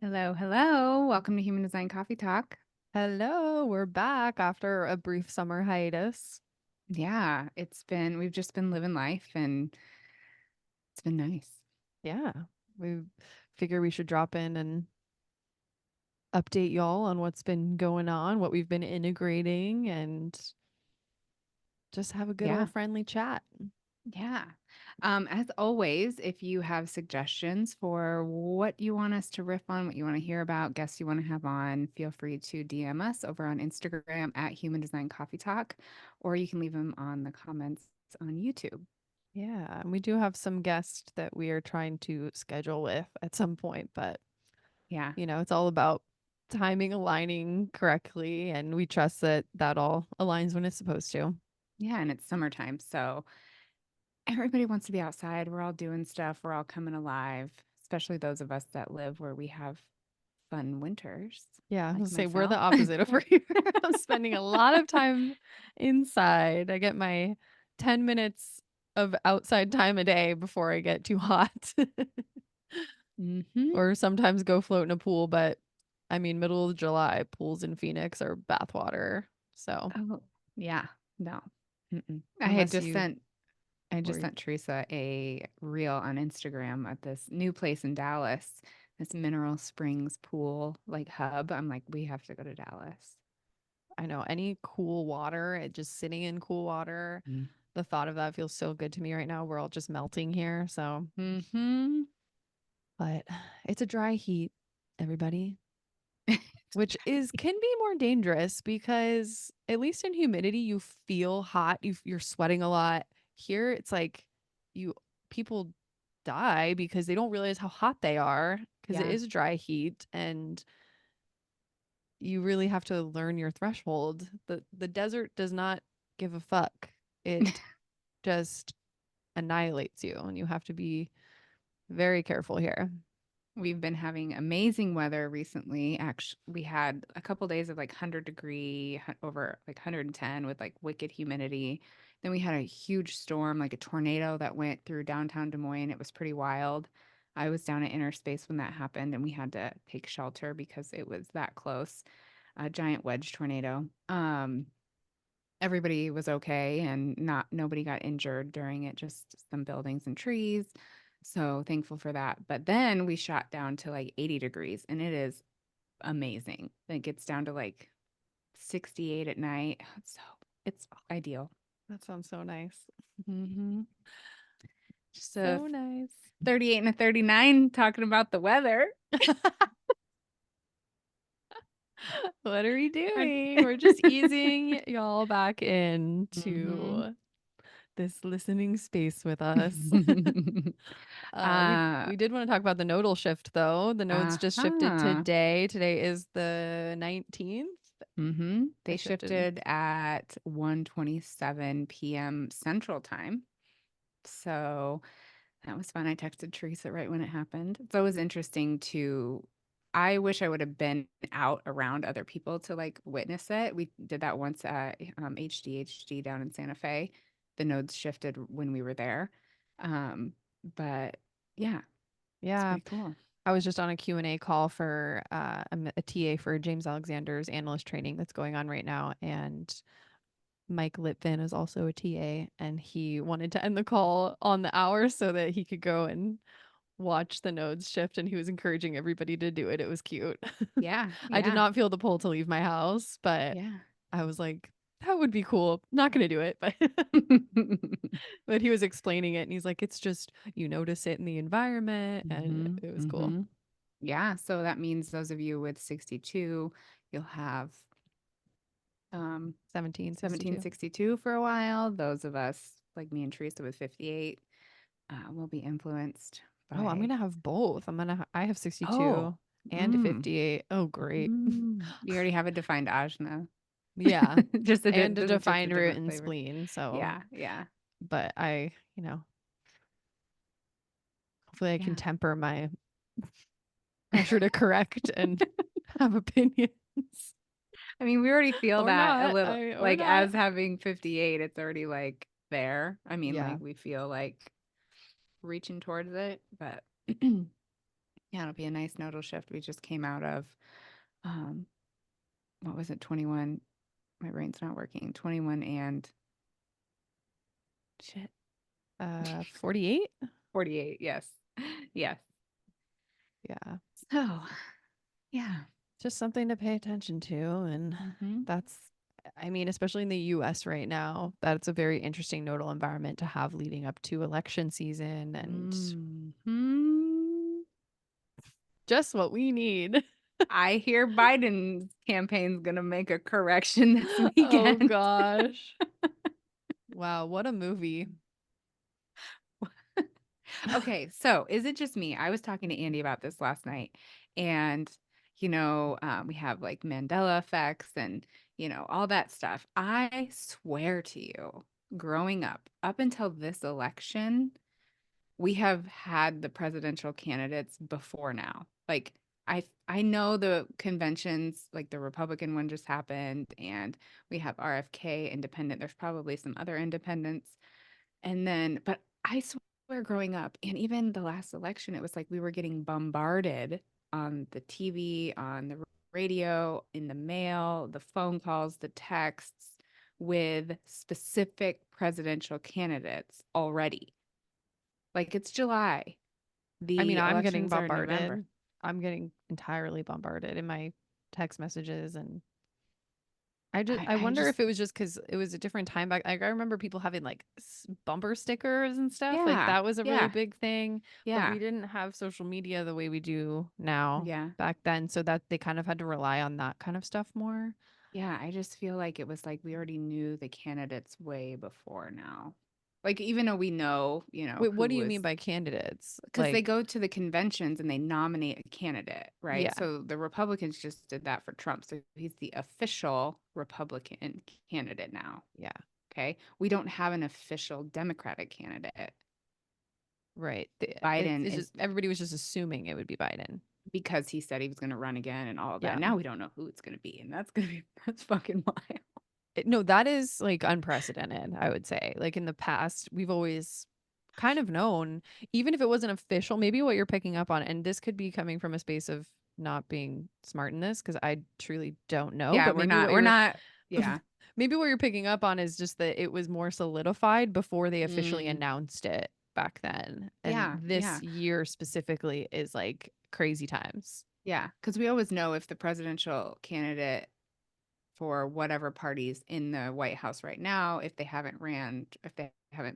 Hello, hello. Welcome to Human Design Coffee Talk. Hello, we're back after a brief summer hiatus. Yeah, we've just been living life and it's been nice. Yeah, we figure we should drop in and update y'all on what's been going on, what we've been integrating, and just have a good Yeah, old friendly chat. yeah. As always, if you have suggestions for what you want us to riff on, what you want to hear about, guests you want to have on, feel free to DM us over on Instagram at Human Design Coffee Talk, or you can leave them on the comments on YouTube. Yeah, and we do have some guests that we are trying to schedule with at some point, but Yeah, it's all about timing aligning correctly, and we trust that that all aligns when it's supposed to. yeah, and it's summertime, so everybody wants to be outside. We're all doing stuff. We're all coming alive, especially those of us that live where we have fun winters, Yeah, I was like gonna say we're the myself. opposite over here. I'm spending a lot of time inside. I get my 10 minutes of outside time a day before I get too hot. Hmm. Or sometimes go float in a pool, but I mean, middle of July, pools in Phoenix are bathwater. So, Oh, yeah. No. Mm-mm. unless you I just were, sent Teresa a reel on Instagram at this new place in Dallas, this Mineral Springs pool like hub. I'm like, we have to go to Dallas. I know, any cool water, just sitting in cool water, the thought of that feels so good to me right now. We're all just melting here. So, Mm-hmm. but it's a dry heat, everybody. Which is can be more dangerous because at least in humidity you feel hot, you're sweating a lot. Here it's like you people die because they don't realize how hot they are because it Yeah. is dry heat, and you really have to learn your threshold. The desert does not give a fuck. It just annihilates you, and you have to be very careful here. We've been having amazing weather recently. Actually, we had a couple days of like 100-degree over like 110 with like wicked humidity. Then we had a huge storm, like a tornado that went through downtown Des Moines. It was pretty wild. I was down at Inner Space when that happened, and we had to take shelter because it was that close. A giant wedge tornado. Everybody was okay and not nobody got injured during it, just some buildings and trees. So thankful for that. But then we shot down to like 80 degrees and it is amazing. It gets down to like 68 at night. So it's ideal. That sounds so nice. Hmm. Just a So nice. 38 and a 39 talking about the weather. What are we doing? We're just easing y'all back Hmm. into this listening space with us. We uh, we did want to talk about the nodal shift though. The nodes just shifted uh-huh. today. Today is the 19th. They They shifted. shifted at 1:27 p.m. Central Time. So that was fun. I texted Teresa right when it happened. It's always interesting to I wish I would have been out around other people to like witness it. We did that once at HDHD down in Santa Fe. The nodes shifted when we were there. Um, but yeah, it's Yeah, pretty cool. I was just on a Q&A call for a TA for James Alexander's analyst training that's going on right now, and Mike Litvin is also a TA, and he wanted to end the call on the hour so that he could go and watch the nodes shift, and he was encouraging everybody to do it. It was cute. Yeah, I did yeah, not feel the pull to leave my house, but yeah. I was like, that would be cool. Not gonna do it, but but he was explaining it, and he's like, it's just you notice it in the environment, and Hmm. it was cool. Hmm. Yeah, so that means those of you with 62, you'll have 1762. 1762 for a while. Those of us, like me and Teresa with 58, will be influenced Oh, I'm by, gonna have both. I have oh, 62 and mm, 58. Oh, great. you already have a defined ajna. Yeah, and a This is just a defined root different and flavor. spleen. So, Yeah, yeah, but hopefully I can yeah. temper my pressure to correct and have opinions. I mean, we already feel Or that a not. little, I or like not. as having 58, it's already like there. I mean, Yeah. like we feel like reaching towards it, but Yeah, it'll be a nice nodal shift. We just came out of um what was it, 21? My brain's not working. 21 and shit. 48. 48. Yes. Yes. Yeah. So, yeah. Just something to pay attention to. And Mm-hmm. that's, I mean, especially in the US right now, that's a very interesting nodal environment to have leading up to election season and Hmm. just what we need. I hear Biden's campaign's gonna make a correction this Oh weekend. gosh. Wow, what a movie. Okay, so is it just me? I was talking to Andy about this last night, and we have like Mandela effects and all that stuff. I swear to you, growing up until this election, we have had the presidential candidates before now. Like I know the conventions, like the Republican one just happened, and we have RFK independent. There's probably some other independents. And then, but I swear growing up, and even the last election, it was like we were getting bombarded on the TV, on the radio, in the mail, the phone calls, the texts with specific presidential candidates already. Like it's July. I mean, The I'm getting elections are in November. bombarded. I'm getting entirely bombarded in my text messages and I I wonder just, if it was just because it was a different time back. Like, I remember people having like bumper stickers and stuff. Like yeah, that was a really yeah, big thing. But yeah, we didn't have social media the way we do now yeah. back then, so that they kind of had to rely on that kind of stuff more. Yeah, I just feel like it was like we already knew the candidates way before now. Like even though we know, Wait, who what do you was mean by candidates? because they Like, go to the conventions and they nominate a candidate, right? yeah, So the Republicans just did that for Trump. So he's the official Republican candidate now. yeah, Okay. We don't have an official Democratic candidate. right. Biden It's is just everybody was just assuming it would be Biden. because he said he was going to run again and all of that. Yeah. Now we don't know who it's going to be. And that's fucking wild. No, that is like unprecedented, I would say. Like in the past, we've always kind of known, even if it wasn't official, maybe what you're picking up on, and this could be coming from a space of not being smart in this because I truly don't know, Yeah, but we're maybe not, what we're you're not, yeah. maybe what you're picking up on is just that it was more solidified before they officially Mm, announced it back then. And yeah, this yeah. year specifically is like crazy times. Yeah, because we always know if the presidential candidate for whatever party's in the White House right now, if they haven't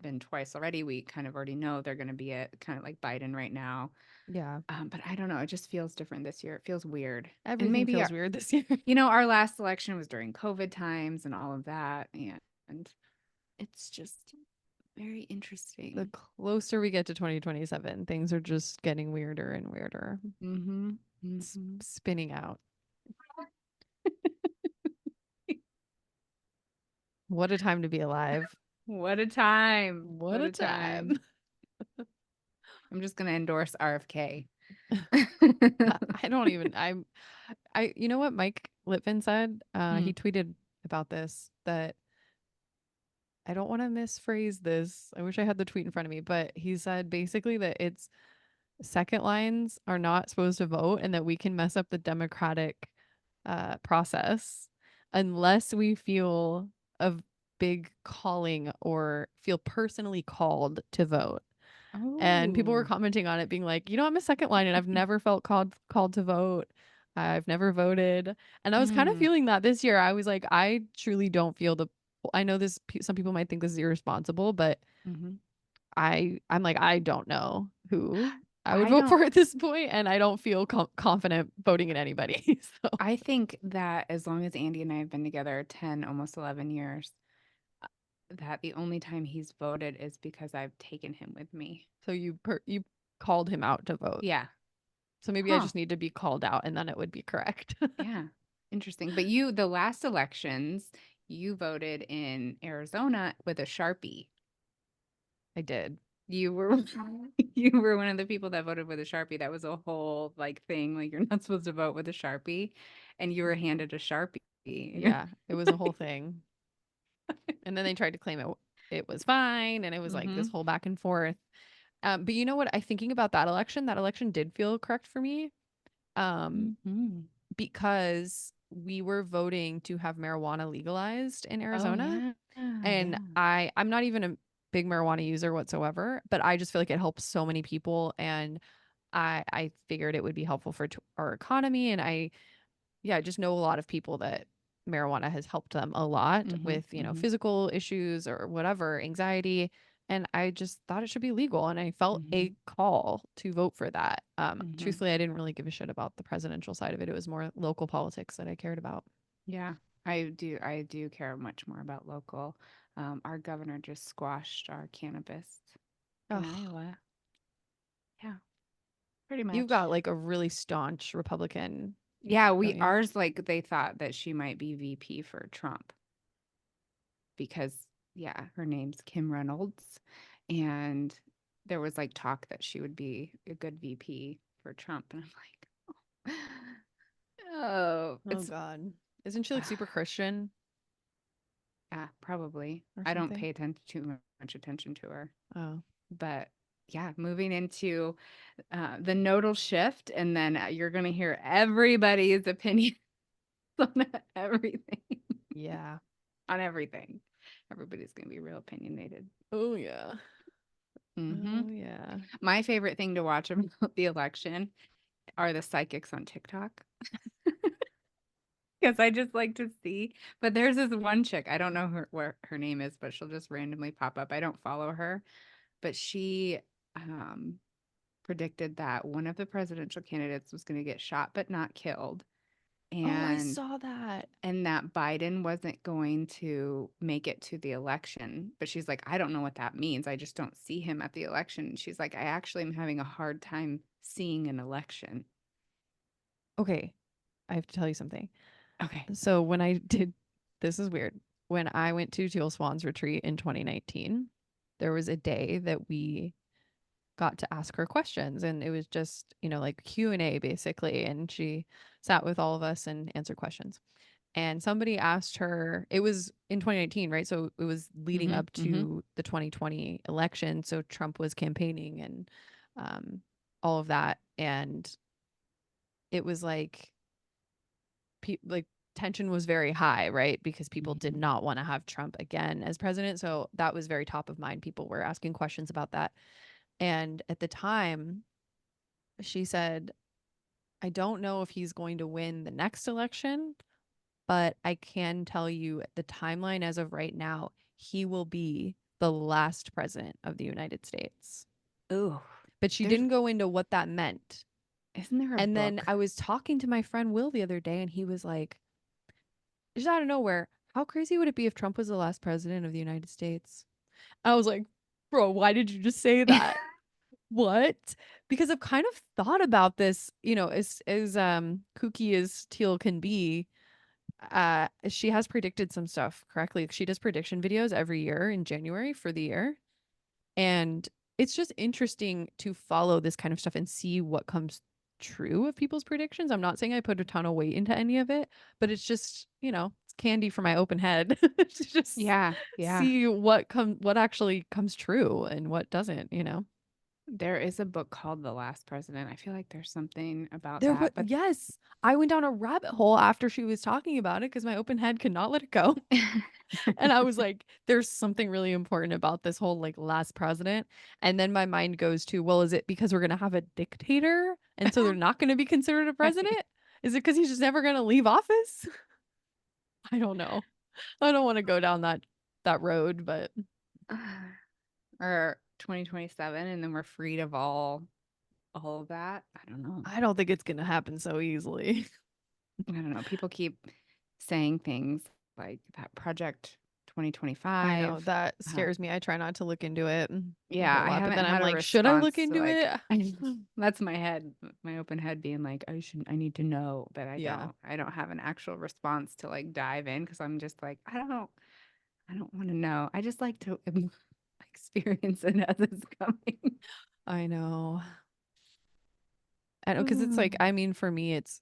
been twice already, we kind of already know they're going to be at kind of like Biden right now. Yeah. But I don't know. It just feels different this year. It feels weird. And Everything maybe feels weird this year. our last election was during COVID times and all of that. And it's just very The interesting. closer we get to 2027, things are just getting weirder and weirder. Mm-hmm. Mm-hmm. Spinning out. What a time to be alive. What a time. What What a a time. time. I'm just going to endorse RFK. I don't even you know what Mike Litvin said? Hmm. He tweeted about this that I don't want to misphrase this. I wish I had the tweet in front of me, but he said basically that it's second lines are not supposed to vote and that we can mess up the democratic process unless we feel a big calling or feel personally called to vote. And people were Oh. commenting on it being like, you know, I'm a second line and I've never felt called to vote. I've never voted. And I was kind of Mm. feeling that this year. I was like, I truly don't feel I know this some people might think this is irresponsible, but Hmm. I'm like, I don't know who I would I vote don't, for at this point, and I don't feel confident voting in anybody. So I think that as long as Andy and I have been together 10, almost 11 years, that the only time he's voted is because I've taken him with me. so you called him out to vote. Yeah. So maybe I Huh. just need to be called out, and then it would be correct. Yeah. Interesting. But the last elections, you voted in Arizona with a Sharpie. I did. You were you were one of the people that voted with a Sharpie. That was a whole like thing. Like you're not supposed to vote with a Sharpie, and you were handed a Sharpie. And you're Yeah, it was a whole thing. And then they tried to claim it was fine, and it was like this mm-hmm. whole back and forth. But you know what? I thinking about that election did feel correct for me. Um, Mhm. because we were voting to have marijuana legalized in Oh, Arizona. yeah. And Yeah. I'm not even a big marijuana user whatsoever, but I just feel like it helps so many people. And I figured it would be helpful for our economy. And I just know a lot of people that marijuana has helped them a lot Mhm. with, Mhm. physical issues or whatever, anxiety. And I just thought it should be legal. And I felt Mhm. a call to vote for that. Mhm. Truthfully, I didn't really give a shit about the presidential side of it. It was more local politics that I cared about. Yeah. I do care much more about local. Our governor just squashed our cannabis in Ugh, Iowa. Yeah, pretty you've much. got like a really staunch Republican, Yeah, we don't you? ours like they thought that she might be VP for Trump because yeah, her name's Kim Reynolds and there was like talk that she would be a good VP for Trump and I'm like, oh, Oh it's God. Isn't she like super Christian yeah, probably. or I don't something? pay attention too much attention to her. Oh. But yeah, moving into the nodal shift, and then you're going to hear everybody's opinion on everything. Yeah. On everything. Everybody's going to be real opinionated. Oh yeah. Hmm. Oh yeah. My favorite thing to watch about the election are the psychics on TikTok because I just like to see. But there's this one chick, I don't know where her name is, but she'll just randomly pop up. I don't follow her, but she um, predicted that one of the presidential candidates was going to get shot but not killed, Oh, I and saw that. that Biden wasn't going to make it to the election. But she's like, I don't know what that means. I just don't see him at the election. She's like, I actually am having a hard time seeing an election. Okay, I have to tell you something. Okay. So when I did, this is weird. When I went to Teal Swan's retreat in 2019, there was a day that we got to ask her questions, and it was just, like Q&A basically, and she sat with all of us and answered questions. And somebody asked her, it was in 2019, right? So it was leading Mm-hmm. up Mm-hmm. to the 2020 election. So Trump was campaigning and um, all of that. And it was like tension was very high, right? Because people did Mm-hmm. not want to have Trump again as president. So that was very top of mind. People were asking questions about that. And at the time, she said, I don't know if he's going to win the next election, but I can tell you the timeline as of right now, he will be the last president of the United States. Oh, But she there's didn't go into what that meant. isn't there a And then book? I was talking to my friend Will the other day, and he was like, just out of nowhere, how crazy would it be if Trump was the last president of the United States? I was like, bro, why did you just say that? What? Because I've kind of thought about this, as kooky as Teal can be. She has predicted some stuff correctly. She does prediction videos every year in January for the year. And it's just interesting to follow this kind of stuff and see what comes true of people's predictions. I'm not saying I put a ton of weight into any of it, but it's just, it's candy for my open head to just Yeah, yeah. see what actually comes true and what doesn't. There is a book called The Last President. I feel like there's something about There was, that, but yes, I went down a rabbit hole after she was talking about it because my open head could not let it go. And I was like, there's something really important about this whole like last president. And then my mind goes to, well, is it because we're going to have a dictator? And so they're not going to be considered a president? Is it because he's just never going to leave office? I don't know. I don't want to go down that road, but or 2027 and then we're freed of all of that. I don't know. I don't think it's going to happen so easily. I don't know. People keep saying things like that project I know 2025. that Uh, scares me. I try not to look into it a yeah, whole I lot, but haven't then I'm had a like, should I look response to into like it? that's my head, my open head being like, I need to know, but I Yeah, don't. I don't have an actual response to like dive in because I'm just like, I don't want to know. I just like to experience it as it's coming. I know. I know because it's like, Mm. I mean, for me, it's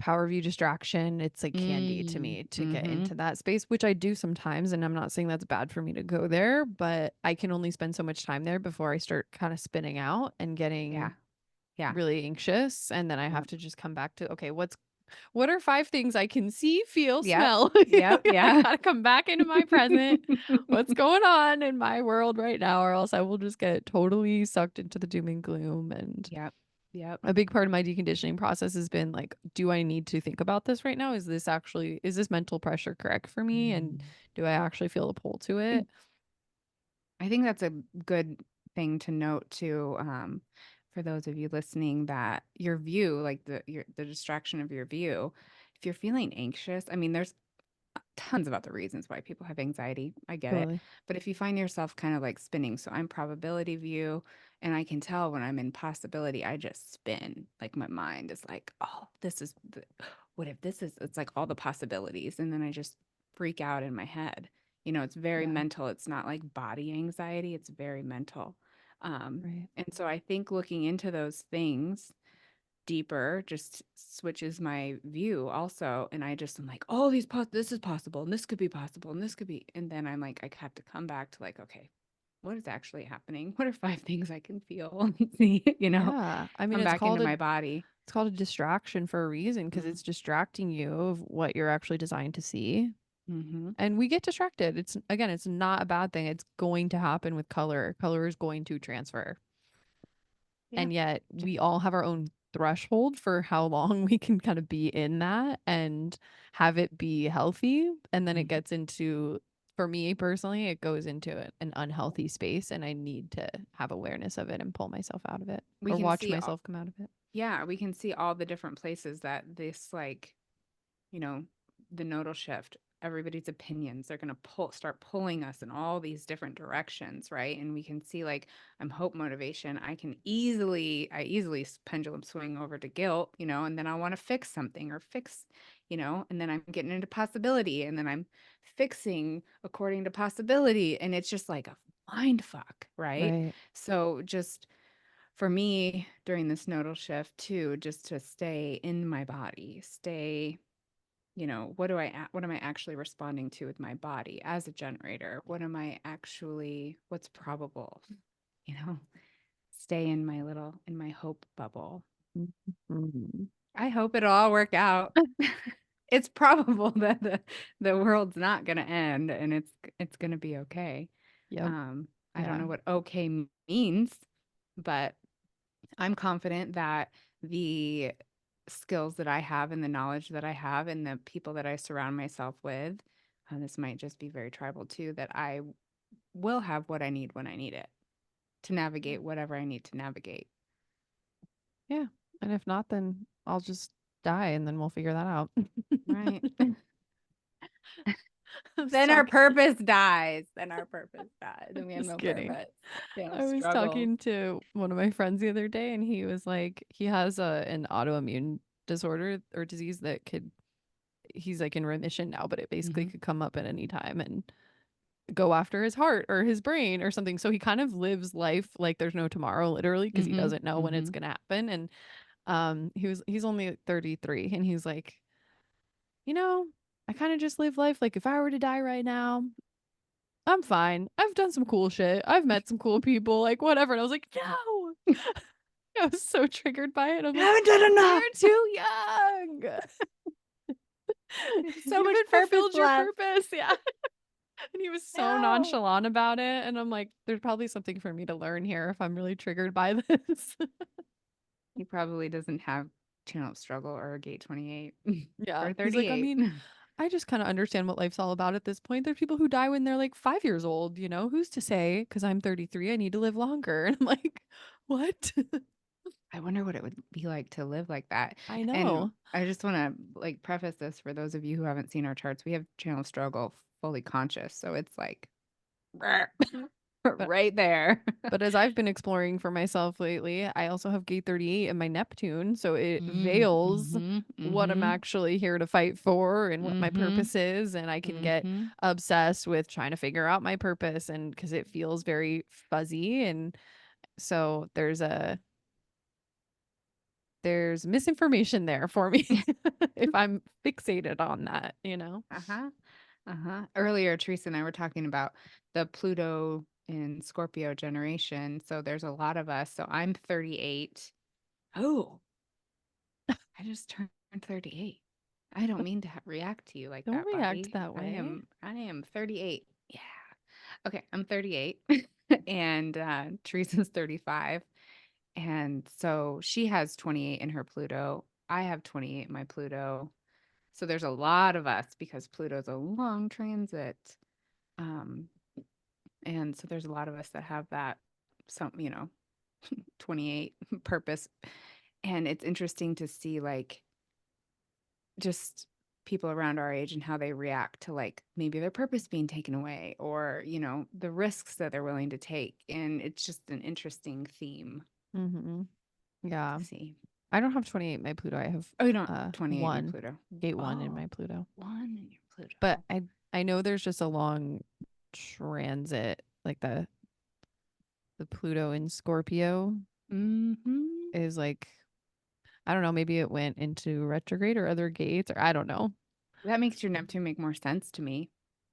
power view distraction, it's like candy to Mm, me to get mhm. into that space, which I do sometimes. And I'm not saying that's bad for me to go there, but I can only spend so much time there before I start kind of spinning out and Yeah. getting Yeah. really anxious. And then I have Yep. to just come back to, okay, what are 5 things I can see, feel, Yep. smell? Yep. I Yeah. gotta come back into my present. What's going on in my world right now, or else I will just get totally sucked into the doom and gloom. And Yep. Yep. a big part of my deconditioning process has been like, do I need to think about this right now? Is this mental pressure correct for me? And Mm. do I actually feel a pull to I it? think I think that's a good thing to note too, for those of you listening, that your view, like the distraction of your view, if you're feeling anxious, I mean, there's tons of other reasons why people have anxiety. I get it. Totally. But if you find yourself kind of like spinning, so I'm probability view, and I can tell when I'm in possibility, I just spin. Like my mind is like, oh, what if this is, it's like all the possibilities. And then I just freak out in my head. It's very Yeah. mental. It's not like body anxiety, it's very mental. Right. And so I think looking into those things deeper just switches my view also, and I just am like, oh, this is possible, and this could be possible, and this could be, and then I'm like, I have to come back to like, okay, what is actually happening? What are 5 things I can feel and see, Yeah. I mean, come back into my body. it's called a distraction for a reason because Mm-hmm. it's distracting you of what you're actually designed to see. Mm-hmm. And we get distracted. It's again, it's not a bad thing. It's going to happen with color. Color is going to transfer. Yeah. And yet we all have our own threshold for how long we can kind of be in that and have it be healthy. And then it Mhm. gets into, for me personally, it goes into an unhealthy space and I need to have awareness of it and pull myself out of it We or can watch see myself come out of it. yeah, we can see all the different places that this, like, you know, the nodal shift, everybody's opinions, they're going to start pulling us in all these different directions, right? And we can see, like, I'm hope motivation. I easily pendulum swing over to guilt, and then I want to fix something or fix, and then I'm getting into possibility, and then I'm fixing according to possibility. And it's just like a mind fuck, right? Right. So just for me during this nodal shift too, just to stay in my body, stay, what am I actually responding to with my body as a generator? What's probable? You know, stay in my hope bubble. Mhm. I hope it'll all work out. It's probable that the world's not going to end, and it's going to be okay. Yep. Um, I don't Yeah. know what okay means, but I'm confident that the skills that I have and the knowledge that I have and the people that I surround myself with, this might just be very tribal too, that I will have what I need when I need it to navigate whatever I need to navigate. Yeah. And if not, then I'll just die and then we'll figure that out. Right. I was Then our talking, purpose dies. Then our purpose dies. And we have just no kidding. purpose. We have I was struggles. talking to one of my friends the other day and he was like, he has an autoimmune disorder or disease that he's like in remission now, but it basically Hmm. could come up at any time and go after his heart or his brain or something. So he kind of lives life like there's no tomorrow, literally, because he Hmm. doesn't know when it's Hmm. going to happen. And he's only 33 and he's like, you know, I kind of just live life like if I were to die right now, I'm fine. I've done some cool shit. I've met some cool people, like whatever. And I was like, no. I was so triggered by it. I'm I like, haven't done enough. you're too young. There's so You much haven't purpose fulfilled your left. purpose. Yeah. And he was so No. nonchalant about it. And I'm like, there's probably something for me to learn here if I'm really triggered by this. He probably doesn't have channel of struggle or gate 28 Yeah. or He's like, I 38. mean, I just kind of understand what life's all about at this point. There's people who die when they're like 5 years old, who's to say? Because I'm 33, I need to live longer. And I'm like, what? I wonder what it would be like to live like that. I And know. I just want to like preface this for those of you who haven't seen our charts. We have channel of struggle fully conscious. So it's like But right there. But as I've been exploring for myself lately, I also have gate 38 in my Neptune. So it Mm, veils mm-hmm, what I'm mm-hmm, actually here to fight for and what my mm-hmm, purpose is. And I can get mm-hmm. obsessed with trying to figure out my purpose and because it feels very fuzzy. And so there's there's misinformation there for me if I'm fixated on that, you know? Uh-huh. Uh-huh. Earlier, Teresa and I were talking about the Pluto in Scorpio generation. So there's a lot of us. So I'm 38. Oh, I just turned 38. I don't mean to react to you like Don't that, react Bucky. that way. I am 38. Yeah. Okay, I'm 38 and Teresa's 35. And so she has 28 in her Pluto. I have 28 in my Pluto. So there's a lot of us because Pluto's a long transit. Um, and so there's a lot of us that have that some, 28 purpose. And it's interesting to see like just people around our age and how they react to like maybe their purpose being taken away or, the risks that they're willing to take. And it's just an interesting theme Mm-hmm. Yeah. to see. I don't have 28 in my Pluto. I have Oh, you don't 28 in your one, Pluto. gate one in Oh, my Pluto. one in your But Pluto. I know there's just a long transit, like the Pluto in Scorpio Mm-hmm. is like, I don't know, maybe it went into retrograde or other gates, or I don't know. That makes your Neptune make more sense to me.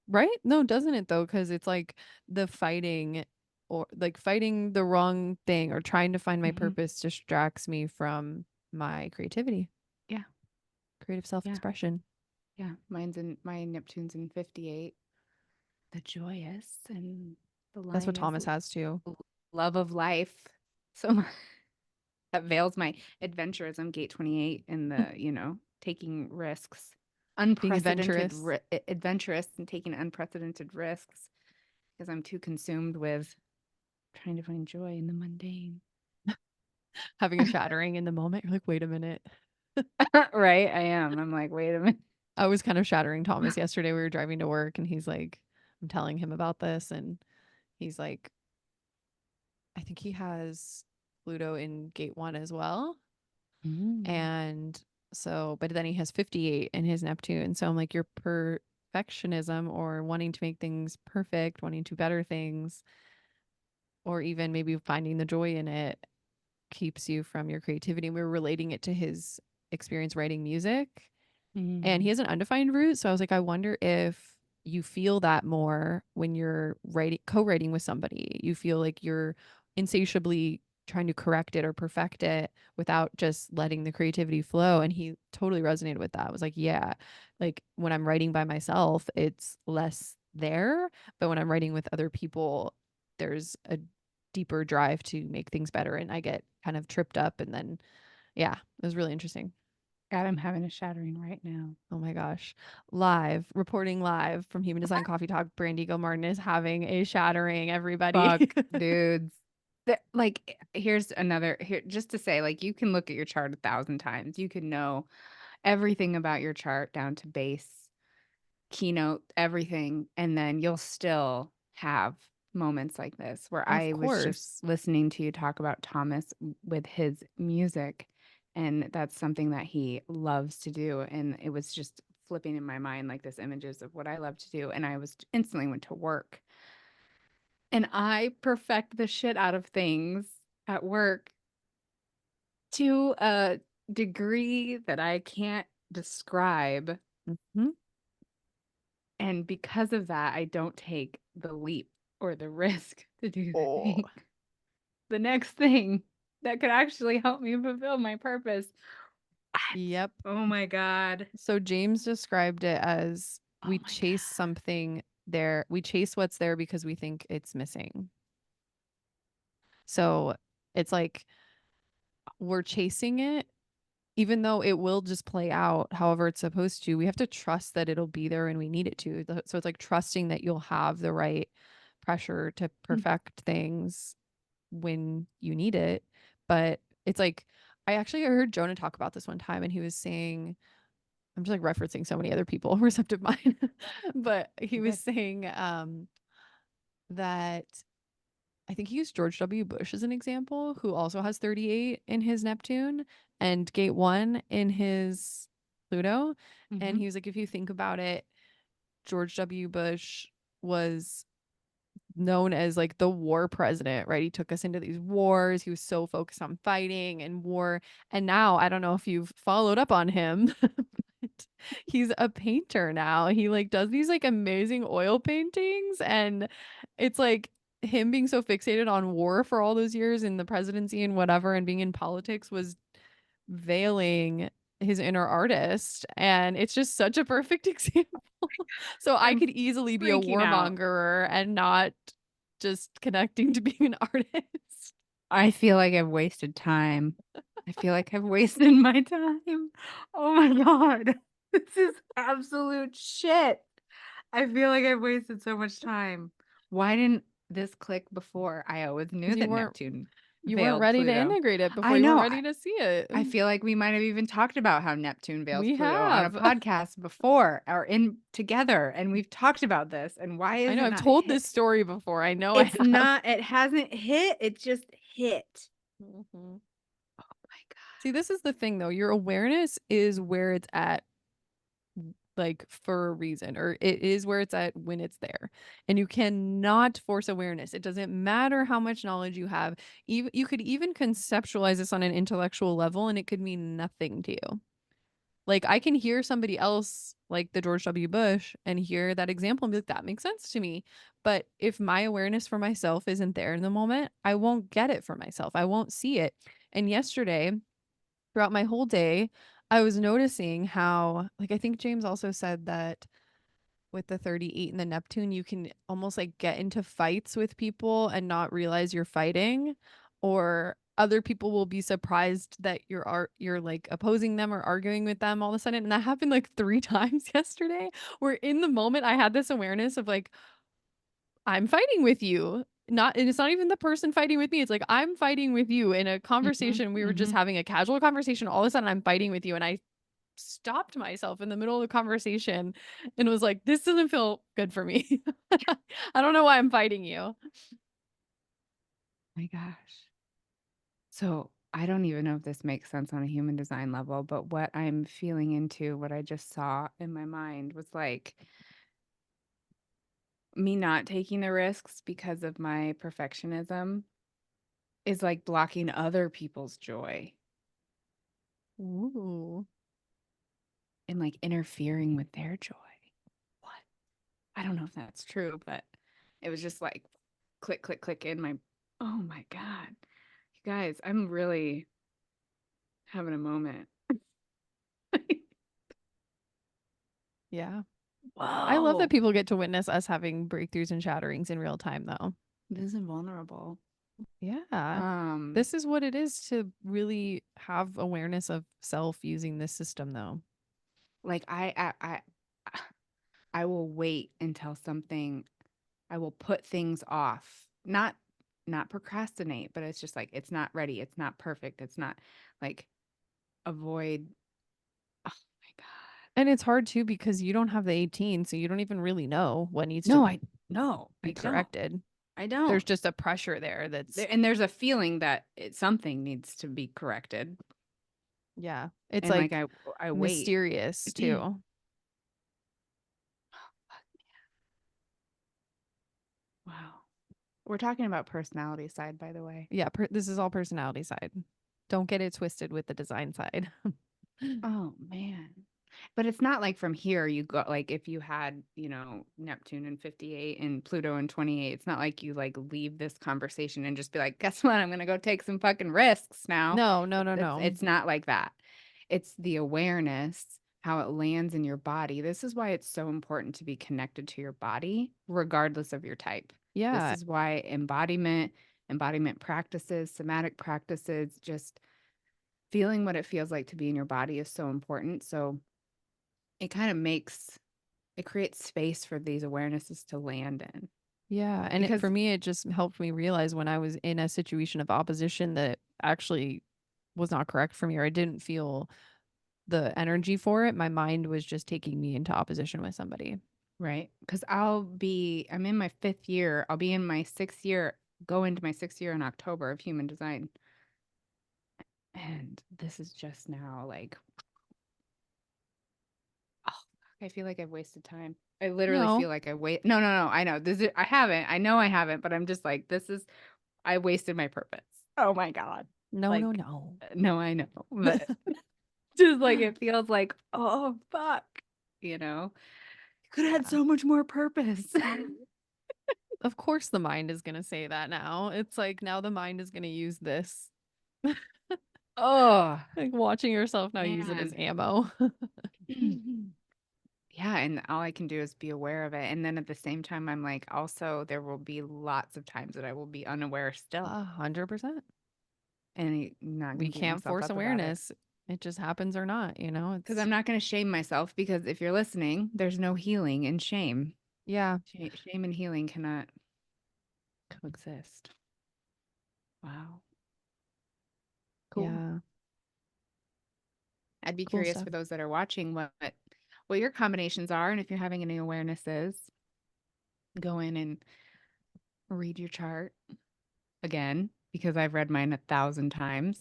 Right? No, doesn't it though? Because it's like the fighting or like fighting the wrong thing or trying to find my Hmm. purpose distracts me from my creativity, Yeah. creative Yeah. self-expression. Yeah. My Neptune's in 58. The joyous and the That's what line is Thomas has too. love of life. So that veils my adventurism, gate 28, and the, taking risks, Being adventurous, adventurous and taking unprecedented risks because I'm too consumed with trying to find joy in the mundane. having a shattering in the moment. You're like, wait a minute. Right? I am. I'm like, wait a minute. I was kind of shattering Thomas yesterday. We were driving to work and he's like, I'm telling him about this. And he's like, I think he has Pluto in gate one as well. Mm. And so, but then he has 58 in his Neptune. So I'm like, your perfectionism or wanting to make things perfect, wanting to better things, or even maybe finding the joy in it keeps you from your creativity. And we were relating it to his experience writing music. And he Mm. has an undefined root. So I was like, I wonder if you feel that more when you're writing, co-writing with somebody. You feel like you're insatiably trying to correct it or perfect it without just letting the creativity flow. And he totally resonated with that. I was like, yeah, like when I'm writing by myself, it's less there. But when I'm writing with other people, there's a deeper drive to make things better. And I get kind of tripped up. And then, yeah, it was really interesting. God, I'm having a shattering right now. Oh my gosh. Live, reporting live from Human Design Coffee Talk, Brandy Gilmartin is having a shattering, everybody. Fuck, dudes. Here's another here just to say, like, you can look at your chart 1,000 times. You can know everything about your chart down to base, keynote, everything, and then you'll still have moments like this where Of I was just course. listening to you talk about Thomas with his music, and that's something that he loves to do, and it was just flipping in my mind like this images of what I love to do, and I was instantly went to work and I perfect the shit out of things at work to a degree that I can't describe. Mhm. And because of that, I don't take the leap or the risk to do Oh, the next thing that could actually help me fulfill my purpose. yep. Oh my God. So James described it as Oh we my chase God. something there. We chase what's there because we think it's missing. So it's like we're chasing it even though it will just play out however it's supposed to, we have to trust that it'll be there when we need it to. So it's like trusting that you'll have the right pressure to perfect things when you need it. But it's like, I actually heard Jonah talk about this one time and he was saying, I'm just like referencing so many other people, receptive mind, but he was Good. saying that I think he used George W. Bush as an example, who also has 38 in his Neptune and gate one in his Pluto. And Mm-hmm. he was like, if you think about it, George W. Bush was known as like the war president, right? He took us into these wars. He was so focused on fighting and war. And now I don't know if you've followed up on him, but he's a painter now. He like does these like amazing oil paintings, and it's like him being so fixated on war for all those years in the presidency and whatever and being in politics was veiling his inner artist, and it's just such a perfect example. So I I'm could easily be a freaking out. warmonger and not just connecting to being an artist. I feel like I've wasted time. I feel like I've wasted my time. Oh my god. This is absolute shit. I feel like I've wasted so much time. Why didn't this click before? I always knew Because that Neptune you weren't veiled ready to Pluto. integrate it before I you weren't know. ready to see it. I feel like we might have even talked about how Neptune veils We Pluto on a have. podcast before or in together, and we've talked about this. And why I is know it I've not told hit? this story before. I know I It's have. not, it hasn't hit. It just hit. Mhm. Oh my See, God. this is the thing though. Your awareness is where it's at, like for a reason, or it is where it's at when it's there, and you cannot force awareness. It doesn't matter how much knowledge you have. Even you could even conceptualize this on an intellectual level and it could mean nothing to you. Like I can hear somebody else like the George W. Bush and hear that example and be like, that makes sense to me. But if my awareness for myself isn't there in the moment, I won't get it for myself. I won't see it. And yesterday, throughout my whole day, I was noticing how, like, I think James also said that with the 38 and the Neptune, you can almost like get into fights with people and not realize you're fighting, or other people will be surprised that you're like opposing them or arguing with them all of a sudden. And that happened like 3 times yesterday, where in the moment I had this awareness of like, I'm fighting with you. Not, and it's not even the person fighting with me. It's like I'm fighting with you in a Mhm, conversation. We were just mhm. having a casual conversation. All of a sudden I'm fighting with you. And I stopped myself in the middle of the conversation and was like, this doesn't feel good for me. I don't know why I'm fighting you. My gosh. So I don't even know if this makes sense on a human design level, but what I'm feeling into, what I just saw in my mind was like me not taking the risks because of my perfectionism is like blocking other people's joy Ooh. and like interfering with their joy. What? I don't know if that's true, but it was just like click, click, click in my. Oh my God. You guys, I'm really having a moment. Yeah. I love that Whoa. people get to witness us having breakthroughs and shatterings in real time though. This is vulnerable. Yeah. Um, This is what it is to really have awareness of self using this system though. like I will wait until something I will put things off. Not procrastinate, but it's just like it's not ready, it's not perfect, it's not like avoid. Oh my God. And it's hard too because you don't have the 18, so you don't even really know what needs to No, I be don't. corrected. I There's don't. just a pressure there that's, And there's a feeling that something needs to be corrected. yeah, it's And like like I wait. mysterious too. Wow. We're talking about personality side, by the way. Yeah, this is all personality side. Don't get it twisted with the design side. Oh man. But it's not like from here you go like if you had, Neptune in 58 and Pluto in 28, it's not like you like leave this conversation and just be like, guess what? I'm gonna go take some fucking risks now. No, no, no, It's no. it's not like that. It's the awareness, how it lands in your body. This is why it's so important to be connected to your body, regardless of your type. This Yeah, is why embodiment practices, somatic practices, just feeling what it feels like to be in your body is so important. So it kind of it creates space for these awarenesses to land in. yeah. And Because for me, it just helped me realize when I was in a situation of opposition that actually was not correct for me, or I didn't feel the energy for it. My mind was just taking me into opposition with somebody. right, because I'm in my 5th year. I'll be in my 6th year, go into my 6th year in October of human design. And this is just now like, oh, I feel like I've wasted time. I literally No. feel like I wait. No, no, no. I know this. I haven't. I know I haven't. But I'm just like, this is. I wasted my purpose. Oh my god. No, no, Like, no. no, I know, but just like it feels like, oh fuck, could have had Yeah. so much more purpose. Of course the mind is gonna say that now. It's like now the mind is gonna use this. Oh Like watching yourself now use it as man. ammo. Yeah, and all I can do is be aware of it. And then at the same time, I'm like, also, there will be lots of times that I will be unaware still 100%. and not We going to beat can't myself force up about it. awareness. It just happens or not, you know? Because It's I'm not going to shame myself because if you're listening, there's no healing in shame. yeah, Shame and healing cannot coexist. Wow. Cool. yeah. I'd be Cool curious stuff. for those that are watching what your combinations are, and if you're having any awarenesses, go in and read your chart again because I've read mine 1,000 times.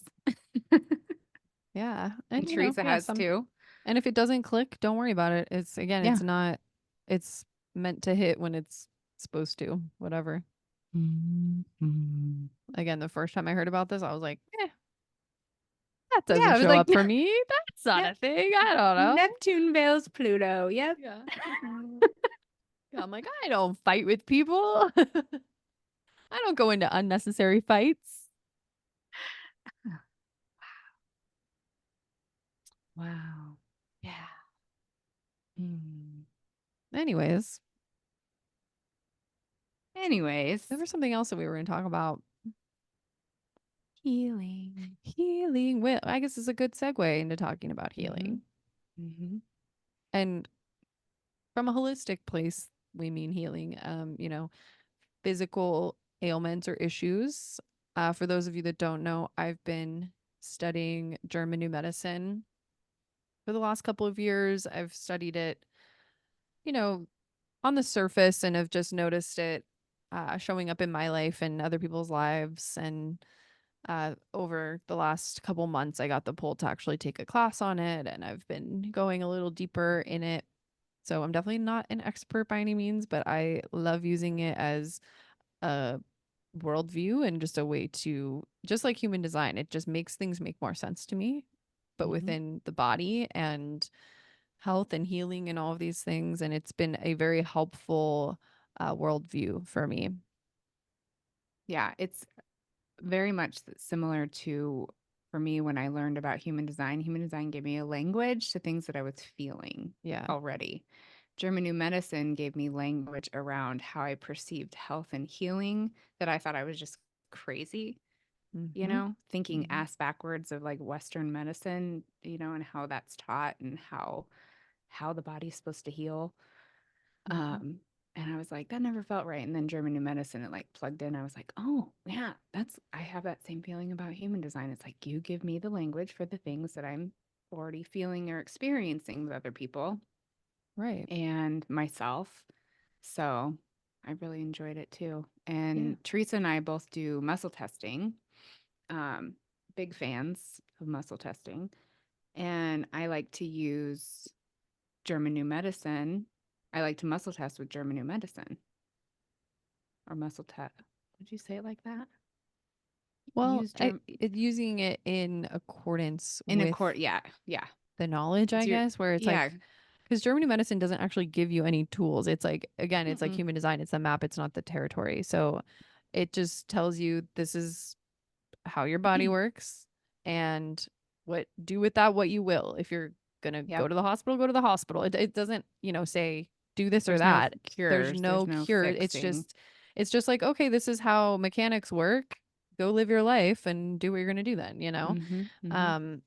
Yeah. And And Teresa yeah, has too. and if it doesn't click, don't worry about it. It's again, Yeah. it's not it's meant to hit when it's supposed to, whatever. Mhm. Again, the first time I heard about this, I was like, that Yeah, doesn't I was show like, up for me. That's not Nep- a thing. I don't know. Neptune veils Pluto. Yep. Yeah. Yeah, I'm like, I don't fight with people. I don't go into unnecessary fights. Wow. Yeah. Mm. Anyways, Anyways, there was something else that we were going to talk about. healing. Healing. Well, I guess it's a good segue into talking about Mm-hmm. healing. Mm-hmm. And from a holistic place, we mean healing. Physical ailments or issues. For those of you that don't know, I've been studying German New Medicine for the last couple of years. I've studied it, you know, on the surface and have just noticed it showing up in my life and other people's lives. And over the last couple months, I got the pull to actually take a class on it, and I've been going a little deeper in it. So I'm definitely not an expert by any means, but I love using it as a worldview and just a way to, just like human design, it just makes things make more sense to me, but Mm-hmm. within the body and health and healing and all of these things. And it's been a very helpful worldview for me. Yeah, it's very much similar to for me when I learned about human design. Human design gave me a language to things that I was feeling Yeah. already. German New Medicine gave me language around how I perceived health and healing that I thought I was just crazy, Mm-hmm. thinking Mm-hmm. ass backwards of like Western medicine, and how that's taught and how the body's supposed to heal. Mm-hmm. Um, and I was like, that never felt right. And then German New Medicine, it like plugged in. I was like, oh, yeah, I have that same feeling about human design. It's like you give me the language for the things that I'm already feeling or experiencing with other people Right. and myself. So I really enjoyed it too. Yeah. And Teresa and I both do muscle testing, um, big fans of muscle testing. And I like to use German New Medicine. I like to muscle test with German New Medicine or muscle test. Would you say it like that? Well, Use Germ using it in accordance in a with court. Yeah, yeah. the knowledge, It's I your guess, where it's yeah. like, because Germany medicine doesn't actually give you any tools. It's like, again, it's like Mm-mm. human design, it's the map, it's not the territory. So it just tells you this is how your body works and what do with that what you will. If you're gonna go Yep. to the hospital, go to the hospital. It doesn't, say do this or There's no that. There's cures. There's no no cure. fixing. It's just like, okay, this is how mechanics work. Go live your life and do what you're gonna do then, Mm-hmm. Mm-hmm. Um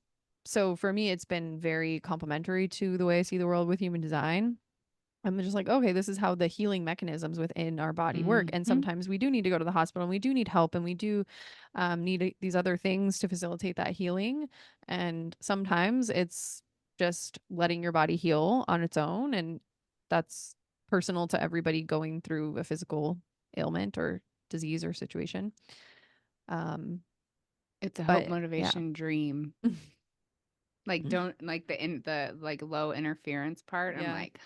so for me it's been very complementary to the way I see the world with human design. I'm just like, okay, this is how the healing mechanisms within our body work. And Mm-hmm. sometimes we do need to go to the hospital and we do need help and we do need these other things to facilitate that healing. And sometimes it's just letting your body heal on its own. And that's personal to everybody going through a physical ailment or disease or situation. Um, It's a hope, but yeah. motivation, dream. Like don't like the low interference part. I'm Yeah. like,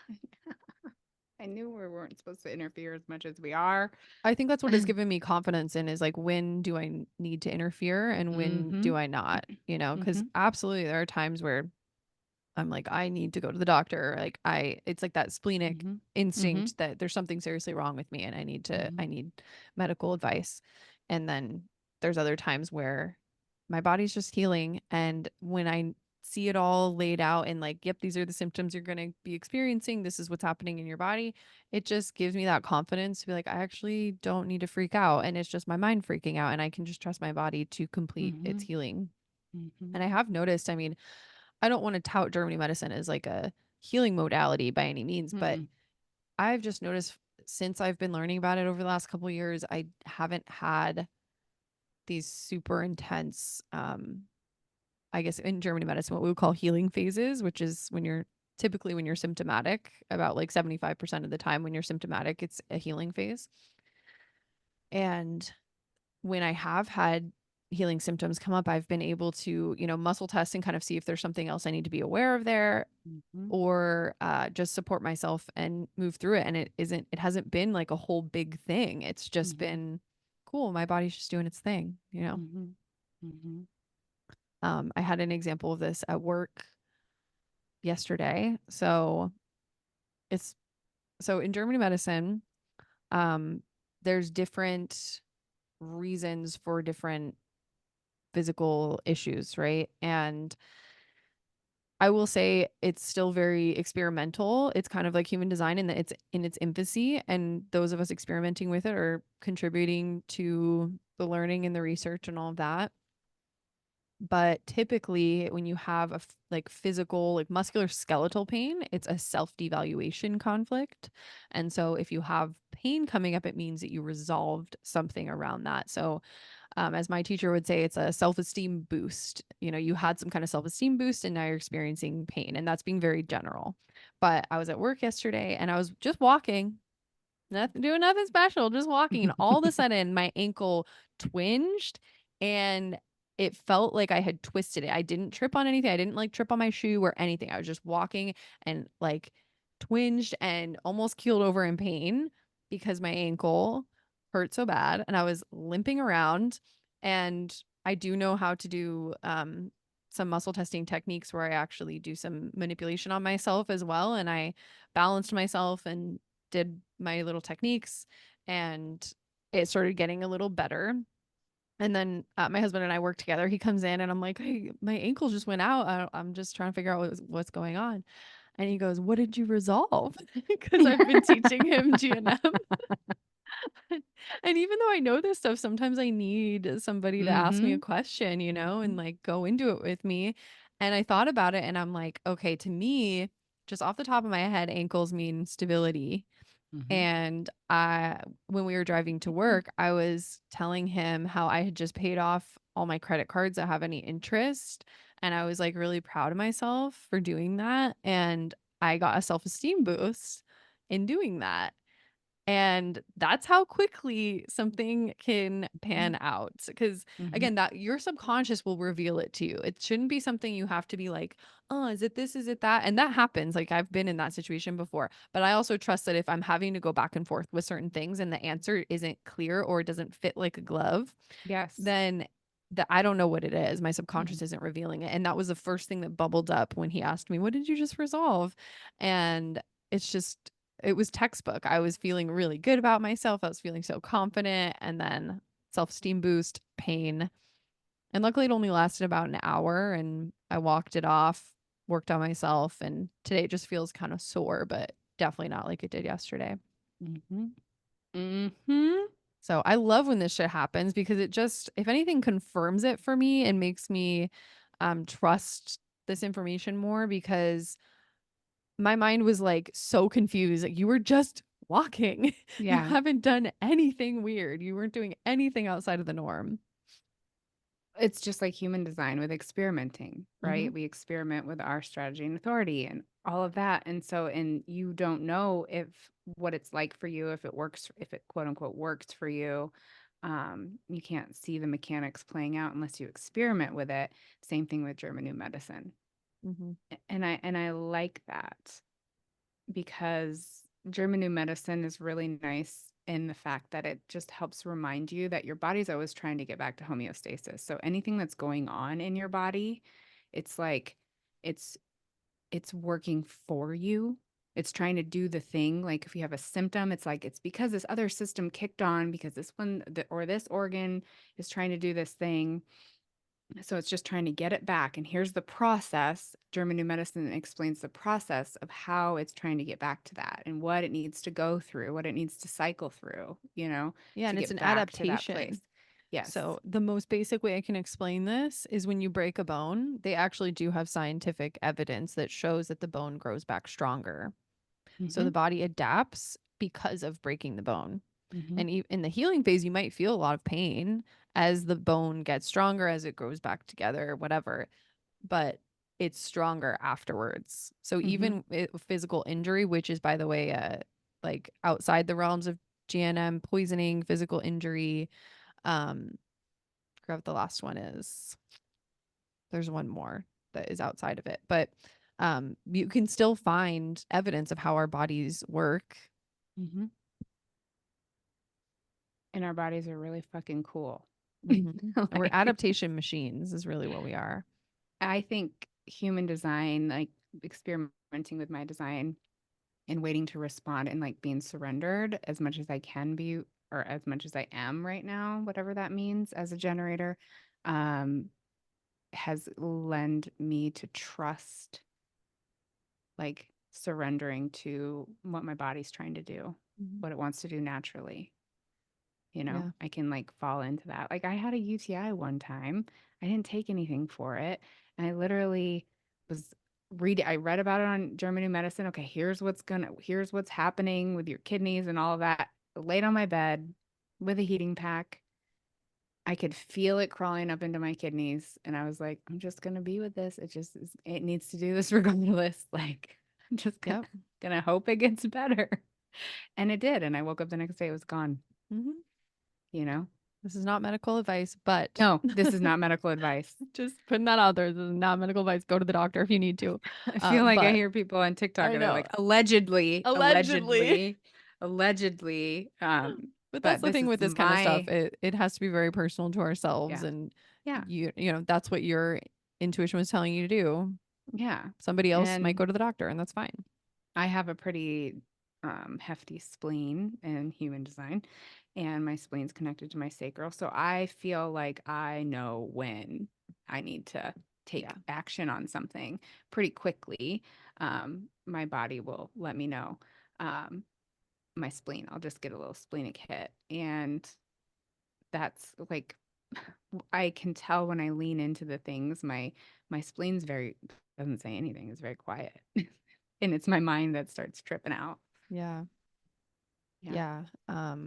I knew we weren't supposed to interfere as much as we are. I think that's what has given me confidence in is like, when do I need to interfere and when Mm-hmm. do I not, Mm-hmm. because absolutely there are times where I'm like, I need to go to the doctor. Like it's like that splenic Mm-hmm. Mm-hmm. instinct that there's something seriously wrong with me and Mm-hmm. I need medical advice. And then there's other times where my body's just healing. And when I see it all laid out and like, yep, these are the symptoms you're going to be experiencing. This is what's happening in your body. It just gives me that confidence to be like, I actually don't need to freak out. And it's just my mind freaking out. And I can just trust my body to complete Mm-hmm. its healing. Mm-hmm. And I have noticed, I mean, I don't want to tout Germany medicine as like a healing modality by any means, but Mm-mm. I've just noticed since I've been learning about it over the last couple of years, I haven't had these super intense, I guess in Germany medicine, what we would call healing phases, which is when you're typically when you're symptomatic, about like 75% of the time when you're symptomatic, it's a healing phase. And when I have had healing symptoms come up, I've been able to, muscle test and kind of see if there's something else I need to be aware of there, Mm-hmm. or just support myself and move through it. And it hasn't been like a whole big thing. It's just Mm-hmm. been cool. My body's just doing its thing. Mm-hmm. Mm-hmm. I had an example of this at work yesterday. So in Germany medicine, um, there's different reasons for different physical issues, right? And I will say it's still very experimental. It's kind of like human design in that it's in its infancy, and those of us experimenting with it are contributing to the learning and the research and all of that. But typically, when you have like physical, like muscular skeletal pain, it's a self devaluation conflict. And so, if you have pain coming up, it means that you resolved something around that. So, as my teacher would say, it's a self esteem boost. You had some kind of self esteem boost and now you're experiencing pain. And that's being very general. But I was at work yesterday and I was just walking, nothing, doing nothing special, just walking. And all of a sudden, my ankle twinged and it felt like I had twisted it. I didn't trip on anything. I didn't like trip on my shoe or anything. I was just walking and like twinged and almost keeled over in pain because my ankle hurt so bad. And I was limping around. And I do know how to do some muscle testing techniques where I actually do some manipulation on myself as well. And I balanced myself and did my little techniques, and it started getting a little better. And then my husband and I work together. He comes in and I'm like, hey, my ankle just went out. I'm just trying to figure out what's going on. And he goes, what did you resolve? Because I've been teaching him GNM. And even though I know this stuff, sometimes I need somebody to ask me a Mm-hmm. question, Mm-hmm. and like go into it with me. And I thought about it and I'm like, okay, to me, just off the top of my head, ankles mean stability. Mm-hmm. And when we were driving to work, I was telling him how I had just paid off all my credit cards that have any interest. And I was like really proud of myself for doing that. And I got a self esteem boost in doing that. And that's how quickly something can pan out. Because Mm-hmm. again, that your subconscious will reveal it to you. It shouldn't be something you have to be like, oh, is it this? Is it that? And that happens. Like I've been in that situation before. But I also trust that if I'm having to go back and forth with certain things and the answer isn't clear or it doesn't fit like a glove, Yes. then that I don't know what it is. My Mm-hmm. subconscious isn't revealing it. And that was the first thing that bubbled up when he asked me, what did you just resolve? And it's just, it was textbook. I was feeling really good about myself. I was feeling so confident. And then self esteem boost, pain. And luckily, it only lasted about an hour and I walked it off, worked on myself. And today it just feels kind of sore, but definitely not like it did yesterday. Mm-hmm. Mm-hmm. So I love when this shit happens because it just, if anything, confirms it for me and makes me trust this information more because my mind was like so confused. Like, you were just walking. You Yeah. haven't done anything weird. You weren't doing anything outside of the norm. It's just like human design with experimenting, Mm-hmm. right? We experiment with our strategy and authority and all of that. And you don't know if what it's like for you, if it works, if it quote unquote works for you. You can't see the mechanics playing out unless you experiment with it. Same thing with German New Medicine. Mm-hmm. And I like that because German New Medicine is really nice in the fact that it just helps remind you that your body's always trying to get back to homeostasis. So anything that's going on in your body, it's like it's it's working for you. It's trying to do the thing. Like if you have a symptom, it's like it's because this other system kicked on because this one or this organ is trying to do this thing. So it's just trying to get it back. And here's the process. German New Medicine explains the process of how it's trying to get back to that and what it needs to go through, what it needs to cycle through, Yeah, to and it's get an back to that place. adaptation. Yes. So the most basic way I can explain this is when you break a bone, they actually do have scientific evidence that shows that the bone grows back stronger. So Mm-hmm. the body adapts because of breaking the bone. Mm-hmm. And in the healing phase, you might feel a lot of pain as the bone gets stronger, as it grows back together, whatever, but it's stronger afterwards. So Mm-hmm. even physical injury, which is, by the way, like outside the realms of GNM, poisoning, physical injury, forgot what the last one is. There's one more that is outside of it, but you can still find evidence of how our bodies work. Mm-hmm. And our bodies are really fucking cool. And we're Like, adaptation machines is really what we are. I think human design, like experimenting with my design and waiting to respond and like being surrendered as much as I can be or as much as I am right now, whatever that means as a generator, um, has lend me to trust like surrendering to what my body's trying to do, Mhm. what it wants to do naturally. Yeah. I can like fall into that. Like I had a UTI one time. I didn't take anything for it. And I literally was I read about it on German New Medicine. Okay, here's what's happening with your kidneys and all of that. Laid on my bed with a heating pack. I could feel it crawling up into my kidneys. And I was like, I'm just gonna be with this. It needs to do this regardless. Like I'm just Yep. gonna hope it gets better. And it did. And I woke up the next day, it was gone, Hmm. you know? This is not medical advice, but No, this is not medical advice. just putting that out there. This is not medical advice. Go to the doctor if you need to. I feel like I But hear people on TikTok I and they're know, like, allegedly, allegedly. allegedly, allegedly. But that's But the this thing is with this kind of stuff. It has to be very personal to ourselves, yeah, and yeah, that's what your intuition was telling you to do. yeah. Somebody else might And go to the doctor, and that's fine. I have a pretty hefty spleen in human design, and my spleen's connected to my sacral. So I feel like I know when I need to Yeah. take action on something pretty quickly. My body will let me know. Um, my spleen. I'll just get a little splenic hit. And that's like I can tell when I lean into the things, my spleen's very doesn't say anything, it's very quiet. And it's my mind that starts tripping out. Yeah. Yeah. Yeah.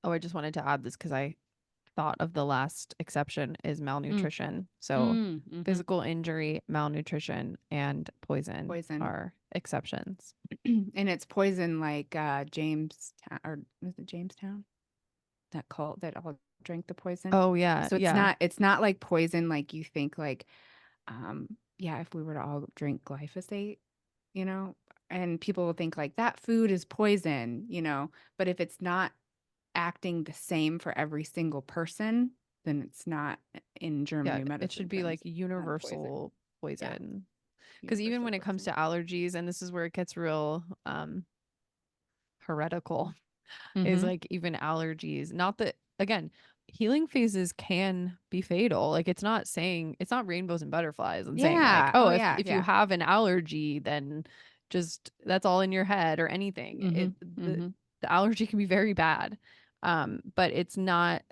Oh, I just wanted to add this because I thought of the last exception is Mm, malnutrition. So mm-hmm. physical injury, malnutrition, and poison Poison. are exceptions. And it's poison like Jamestown or was it Jamestown? That cult that all drank the poison. Oh yeah, So yeah. it's not like poison like you think like yeah, if we were to all drink glyphosate, you know, and people will think like that food is poison, but if it's not acting the same for every single person, then it's not in German Yeah, New it should Medicine be like terms, not a poison. universal Yeah, poison. Because even universal when it comes poison. to allergies, and this is where it gets real heretical, is Mm-hmm. like even allergies. Not that, again, healing phases can be fatal. Like it's not rainbows and butterflies and saying like, Yeah. oh, Oh if yeah. you Yeah. have an allergy, then just that's all in your head or anything. Mm-hmm. The Mm-hmm. the allergy can be very bad. But it's not,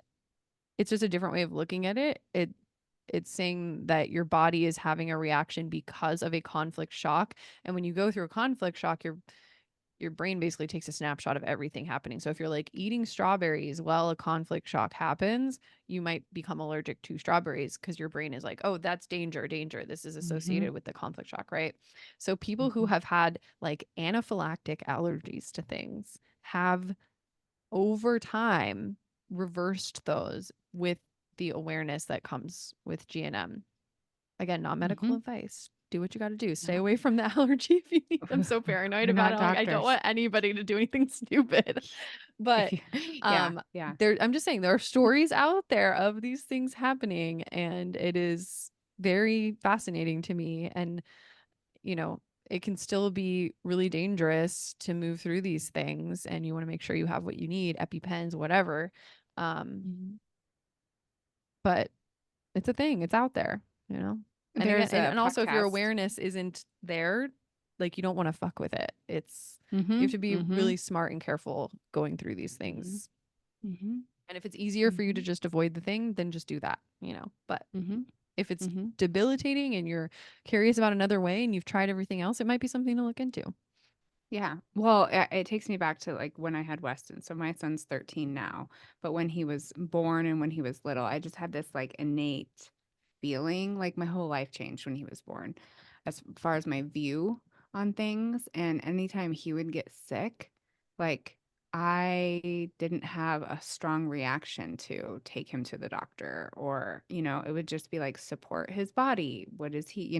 it's just a different way of looking at it. It's saying that your body is having a reaction because of a conflict shock. And when you go through a conflict shock, your brain basically takes a snapshot of everything happening. So if you're like eating strawberries while a conflict shock happens, you might become allergic to strawberries because your brain is like, oh, that's danger, danger. This is Mm-hmm. associated with the conflict shock, right? So people who Mm-hmm. have had like anaphylactic allergies to things have over time reversed those with the awareness that comes with GNM. Again, not Mm-hmm. medical advice. do what you got to do. Stay No. away from the allergy if you need. I'm so paranoid We're about not it. I'm like, I don't doctors. want anybody to do anything stupid. If But you yeah, yeah. there I'm just saying there are stories out there of these things happening, and it is very fascinating to me. And, you know, it can still be really dangerous to move through these things, and you want to make sure you have what you need, EpiPens, whatever. Um, Mhm. but it's a thing, it's out there, you know? And again, There's a and also if your podcast. awareness isn't there, like you don't want to fuck with it. You have Mhm, to be mhm, really smart and careful going through these mhm, things. mhm, And if it's easier for you to mhm, just avoid the thing, then just do that, you know? But mhm, if it's mhm. debilitating and you're curious about another way and you've tried everything else, it might be something to look into. Yeah. Well, it takes me back to like when I had Weston. So my son's 13 now, but when he was born and when he was little, I just had this like innate feeling like my whole life changed when he was born, as far as my view on things. And anytime he would get sick, like I didn't have a strong reaction to take him to the doctor or, it would just be like support his body. What is he,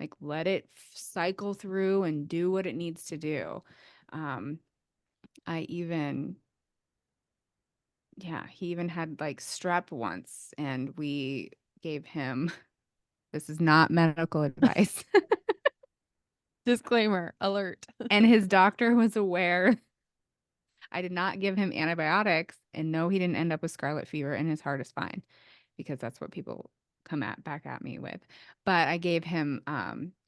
like let it cycle through and do what it needs to do. Um, I even, yeah, he even had like strep once, and we gave him, this is not medical advice, Disclaimer alert. and his doctor was aware. I did not give him antibiotics, and no, he didn't end up with scarlet fever, and his heart is fine because that's what people come back at me with. But I gave him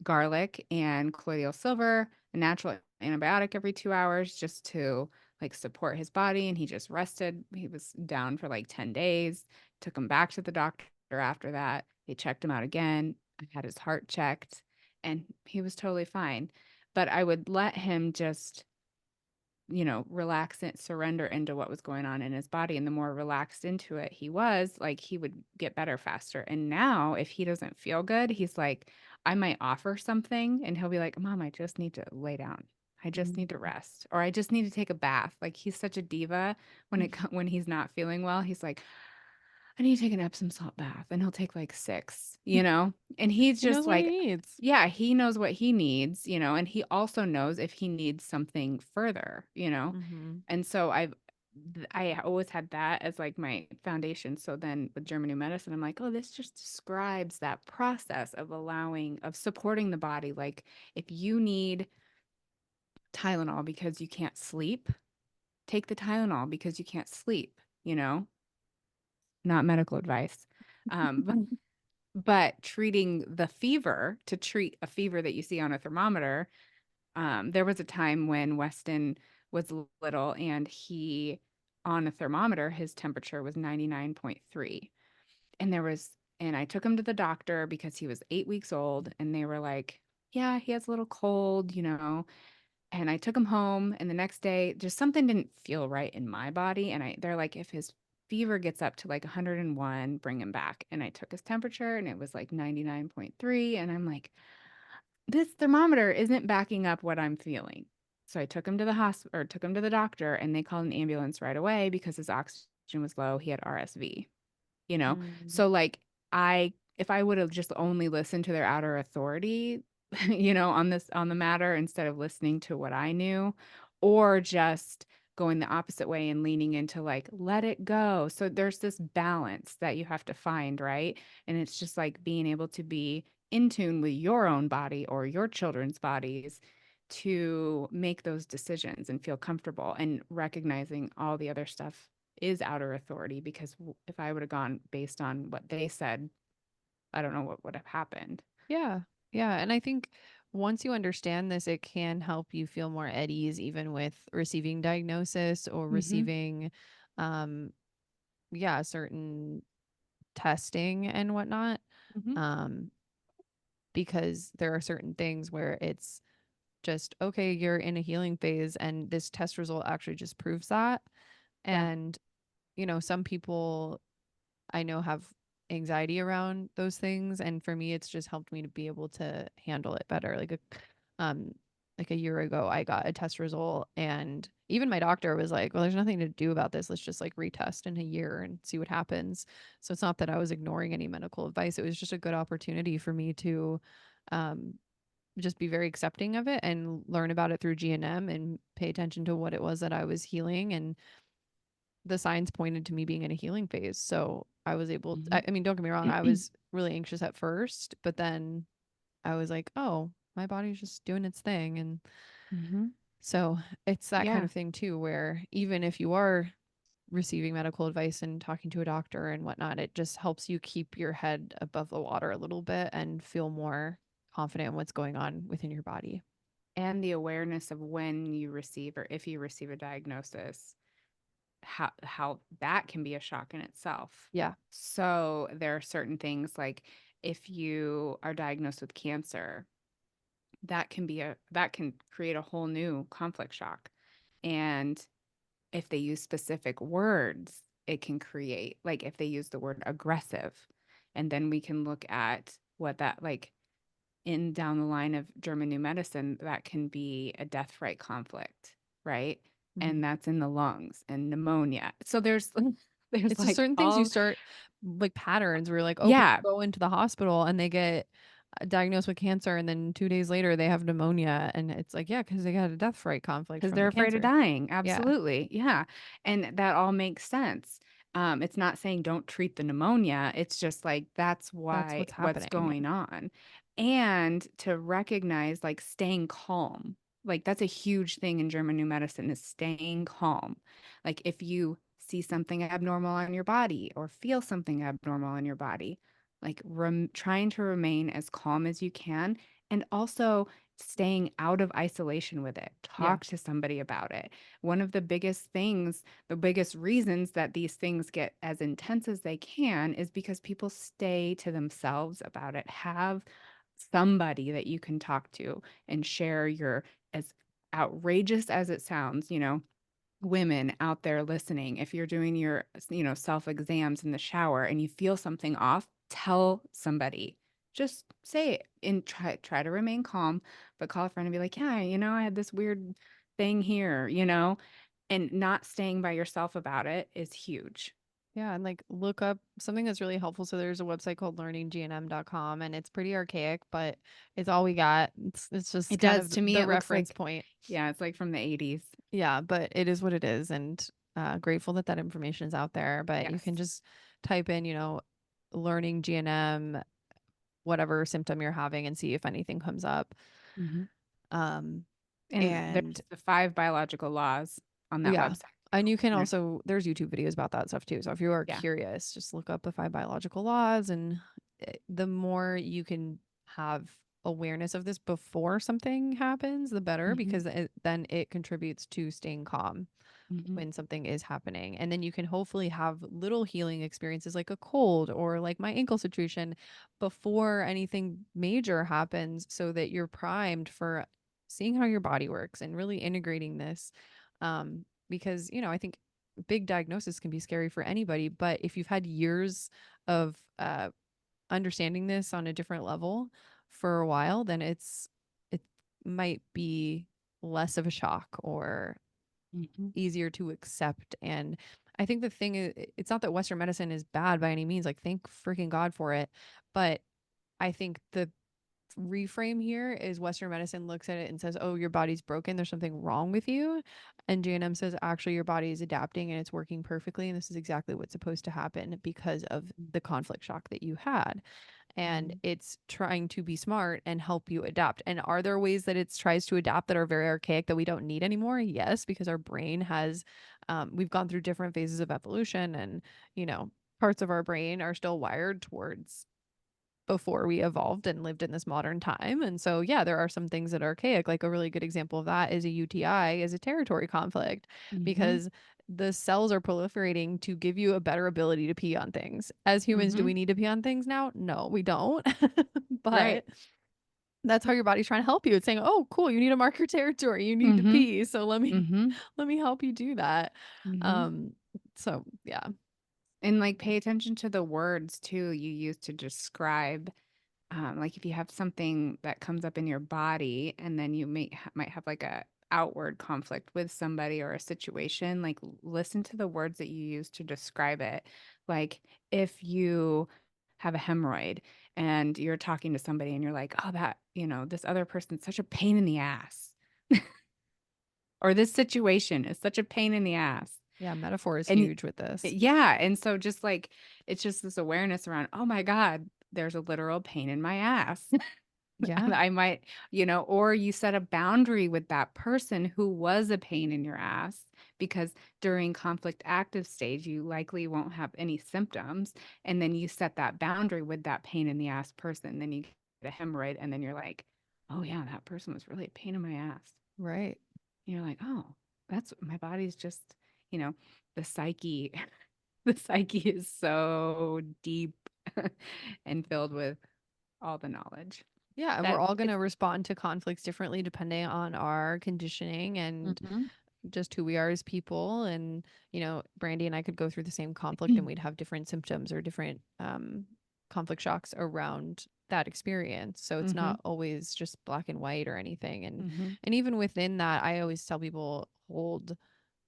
garlic and colloidal silver, a natural antibiotic every 2 hours, just to like support his body. And he just rested. He was down for like 10 days. Took him back to the doctor after that. They checked him out again. I had his heart checked, and he was totally fine. But I would let him just relax and surrender into what was going on in his body. And the more relaxed into it he was, like he would get better faster. And now, if he doesn't feel good, he's like, I might offer something and he'll be like, Mom, I just need to lay down. I just need to rest, or I just need to take a bath. Like he's such a diva when he's not feeling well. He's like, I need to take an Epsom salt bath, and he'll take like six, and he's He knows just what he like, needs. yeah, he knows what he needs, and he also knows if he needs something further. Mhm. And so I always had that as like my foundation. So then with German New Medicine, I'm like, oh, this just describes that process of supporting the body. Like if you need Tylenol because you can't sleep, take the Tylenol because you can't sleep. Not medical advice. But treating the fever, to treat a fever that you see on a thermometer, there was a time when Weston was little, and on a thermometer, his temperature was 99.3. And I took him to the doctor because he was 8 weeks old, and they were like, yeah, he has a little cold. And I took him home, and the next day, just something didn't feel right in my body. And they're like, if his fever gets up to like 101, bring him back. And I took his temperature, and it was like 99.3. And I'm like, this thermometer isn't backing up what I'm feeling. So I took him to the hospital, or took him to the doctor, and they called an ambulance right away because his oxygen was low. He had RSV, you know? Mm. So like if I would have just only listened to their outer authority, on the matter, instead of listening to what I knew, or just going the opposite way and leaning into like, let it go. So there's this balance that you have to find, right? And it's just like being able to be in tune with your own body or your children's bodies to make those decisions and feel comfortable, and recognizing all the other stuff is outer authority, because if I would have gone based on what they said, I don't know what would have happened. Yeah. Yeah. And I think once you understand this, it can help you feel more at ease, even with receiving diagnosis or Mm-hmm. receiving, um, yeah, certain testing and whatnot. Mm-hmm. Um, because there are certain things where it's just, okay, you're in a healing phase, and this test result actually just proves that. Yeah. And, some people I know have anxiety around those things, and for me it's just helped me to be able to handle it better. Um like a year ago I got a test result, and even my doctor was like, well, there's nothing to do about this. Let's just like retest in a year and see what happens. So it's not that I was ignoring any medical advice. It was just a good opportunity for me to um, just be very accepting of it and learn about it through GNM and pay attention to what it was that I was healing. And the signs pointed to me being in a healing phase. So I was able to, Mhm. I mean, don't get me wrong, I was really anxious at first, but then I was like, oh, my body's just doing its thing. And Mhm. so it's that kind Yeah. of thing too, where even if you are receiving medical advice and talking to a doctor and whatnot, it just helps you keep your head above the water a little bit and feel more confident in what's going on within your body. And the awareness of when you receive or if you receive a diagnosis, how that can be a shock in itself. Yeah. So there are certain things like if you are diagnosed with cancer, that can create a whole new conflict shock. And if they use specific words, it can create, like if they use the word aggressive, and then we can look at what that like in down the line of German New Medicine, that can be a death right conflict, right? Mhm. And that's in the lungs and pneumonia. So there's there's It's just like certain things you all start like patterns where you're like, oh, people yeah, go into the hospital and they get diagnosed with cancer, and then 2 days later they have pneumonia, and it's like, yeah, because they got a death fright conflict because from they're the afraid of cancer. dying. Yeah, Absolutely. Yeah. And that all makes sense. It's not saying don't treat the pneumonia. It's just like that's that's why what's what's happening. Yeah, going on. And to recognize like staying calm. Like that's a huge thing in German New Medicine is staying calm. Like if you see something abnormal on your body or feel something abnormal in your body, like trying to remain as calm as you can and also staying out of isolation with it. yeah, Talk to somebody about it. One of the biggest things, the biggest reasons that these things get as intense as they can is because people stay to themselves about it. Have somebody that you can talk to and share your, as outrageous as it sounds, women out there listening, if you're doing your, self exams in the shower and you feel something off, tell somebody. Just say it and try to remain calm, but call a friend and be like, "Yeah, I had this weird thing here," and not staying by yourself about it is huge. yeah. And like look up something that's really helpful. So there's a website called learninggnm.com, and it's pretty archaic, but it's all we got. It's just It kind does. of To me, the it looks reference like, point. yeah, it's like from the 80s. Yeah, but it is what it is, and grateful that that information is out there. But you Yes. can just type in, learning GNM, whatever symptom you're having, and see if anything comes up. Hmm. Um, And and there's the 5 biological laws on that yeah, website. and you can There's, also there's YouTube videos about that stuff too. So if you are yeah. curious, just look up the 5 biological laws, and the more you can have awareness of this before something happens, the better, Hmm. because then it contributes to staying calm Hmm. when something is happening. And then you can hopefully have little healing experiences like a cold or like my ankle situation before anything major happens, so that you're primed for seeing how your body works and really integrating this. Because, I think big diagnosis can be scary for anybody, but if you've had years of understanding this on a different level for a while, then it might be less of a shock or Hmm. easier to accept. And I think the thing is, it's not that Western medicine is bad by any means. Like, thank freaking God for it. But I think the reframe here is Western medicine looks at it and says, oh, your body's broken. There's something wrong with you. And JNM says, actually, your body is adapting and it's working perfectly. And this is exactly what's supposed to happen because of the conflict shock that you had. And Hmm. it's trying to be smart and help you adapt. And are there ways that it tries to adapt that are very archaic that we don't need anymore? Yes, because our brain has, we've gone through different phases of evolution, and, parts of our brain are still wired towards before we evolved and lived in this modern time. And so, yeah, there are some things that are archaic. Like a really good example of that is a UTI, is a territory conflict, Hmm. because the cells are proliferating to give you a better ability to pee on things. As humans, do Hmm. we need to pee on things now? No, we don't. Right. But that's how your body's trying to help you. It's saying, "Oh, cool, you need to mark your territory. You need to Hmm. pee. So let me Hmm. let me help you do that." Hmm. Um so yeah. And like pay attention to the words too you use to describe. Like if you have something that comes up in your body and then you might have like a outward conflict with somebody or a situation, like listen to the words that you use to describe it. Like if you have a hemorrhoid and you're talking to somebody and you're like, oh, that, this other person's such a pain in the ass, or this situation is such a pain in the ass. Yeah, metaphor is And huge with this. yeah. And so just like, it's just this awareness around, oh my God, there's a literal pain in my ass. Yeah. I might, or you set a boundary with that person who was a pain in your ass, because during conflict active stage, you likely won't have any symptoms. And then you set that boundary with that pain in the ass person. Then you get a hemorrhoid. And then you're like, oh, yeah, that person was really a pain in my ass. Right. And you're like, oh, that's my body's just, you know, the psyche. The psyche is so deep and filled with all the knowledge Yeah, and we're that all going it's to respond to conflicts differently depending on our conditioning and Mhm. just who we are as people. And, Brandy and I could go through the same conflict and we'd have different symptoms or different conflict shocks around that experience. So it's Mhm. not always just black and white or anything. And Mhm. and even within that, I always tell people hold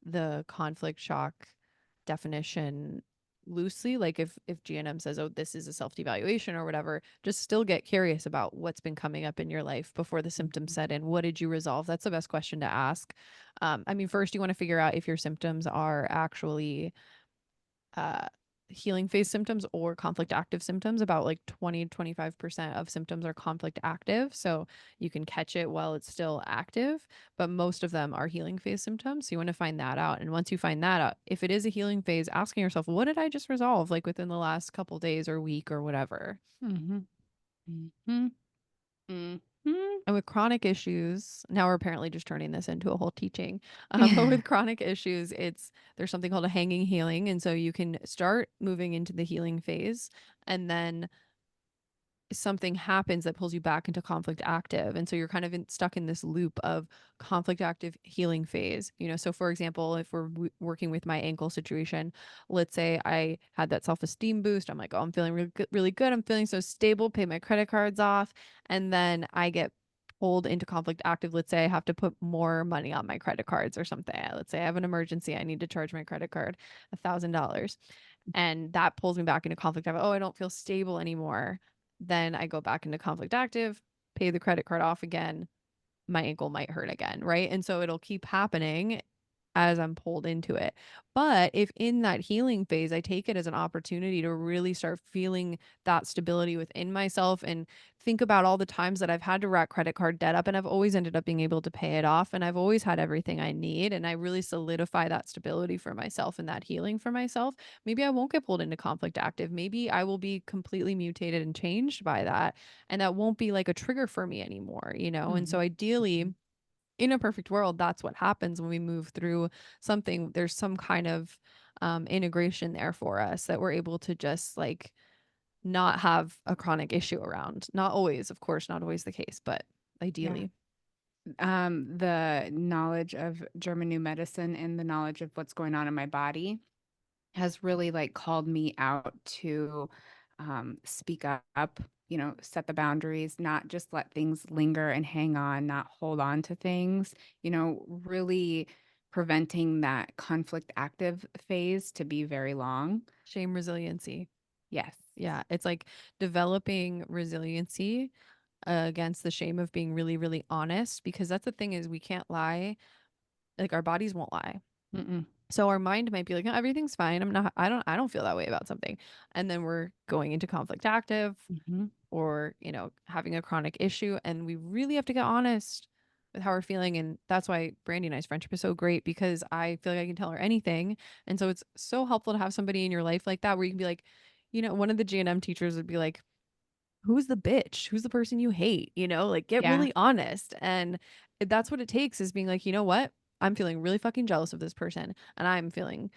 the conflict shock definition loosely. Like if GNM says, oh, this is a self-devaluation or whatever, just still get curious about what's been coming up in your life before the symptoms Mhm. set in. What did you resolve? That's the best question to ask. I mean, first you want to figure out if your symptoms are actually uh, healing phase symptoms or conflict active symptoms. About like 20-25% of symptoms are conflict active. So you can catch it while it's still active, but most of them are healing phase symptoms. So you want to find that out. And once you find that out, if it is a healing phase, asking yourself, what did I just resolve like within the last couple days or week or whatever? Mhm. Mhm. Mhm. And with chronic issues, now we're apparently just turning this into a whole teaching. But with chronic issues, there's something called a hanging healing, and so you can start moving into the healing phase, and then something happens that pulls you back into conflict active, and so you're kind of stuck in this loop of conflict active healing phase. So for example, if we're working with my ankle situation, let's say I had that self-esteem boost. I'm like, oh, I'm feeling really good, really good, I'm feeling so stable, pay my credit cards off, and then I get pulled into conflict active. Let's say I have to put more money on my credit cards or something. Let's say I have an emergency, I need to charge my credit card $1,000, and that pulls me back into conflict active. Oh, I don't feel stable anymore. Then I go back into conflict active, pay the credit card off again, my ankle might hurt again, right? And so it'll keep happening as I'm pulled into it. But if in that healing phase, I take it as an opportunity to really start feeling that stability within myself and think about all the times that I've had to rack credit card debt up and I've always ended up being able to pay it off and I've always had everything I need, and I really solidify that stability for myself and that healing for myself, maybe I won't get pulled into conflict active. Maybe I will be completely mutated and changed by that, and that won't be like a trigger for me anymore. And so Mhm. ideally, in a perfect world, that's what happens when we move through something. There's some kind of integration there for us that we're able to just like not have a chronic issue around. Not always, of course, not always the case, but Yeah. ideally. The knowledge of German new medicine and the knowledge of what's going on in my body has really like called me out to speak up, set the boundaries, not just let things linger and hang on, not hold on to things, really preventing that conflict active phase to be very long. Shame resiliency. Yes. Yeah, it's like developing resiliency against the shame of being really, really honest, because that's the thing is we can't lie. Like our bodies won't lie. Mm-mm. So our mind might be like, "Oh, everything's fine. I don't feel that way about something." And then we're going into conflict active Mm-hmm. or, having a chronic issue, and we really have to get honest with how we're feeling. And that's why Brandy and I's friendship is so great, because I feel like I can tell her anything. And so it's so helpful to have somebody in your life like that where you can be like, one of the GNM teachers would be like, who's the bitch? Who's the person you hate? Like get Yeah. really honest. And that's what it takes, is being like, you know what? I'm feeling really fucking jealous of this person and I'm feeling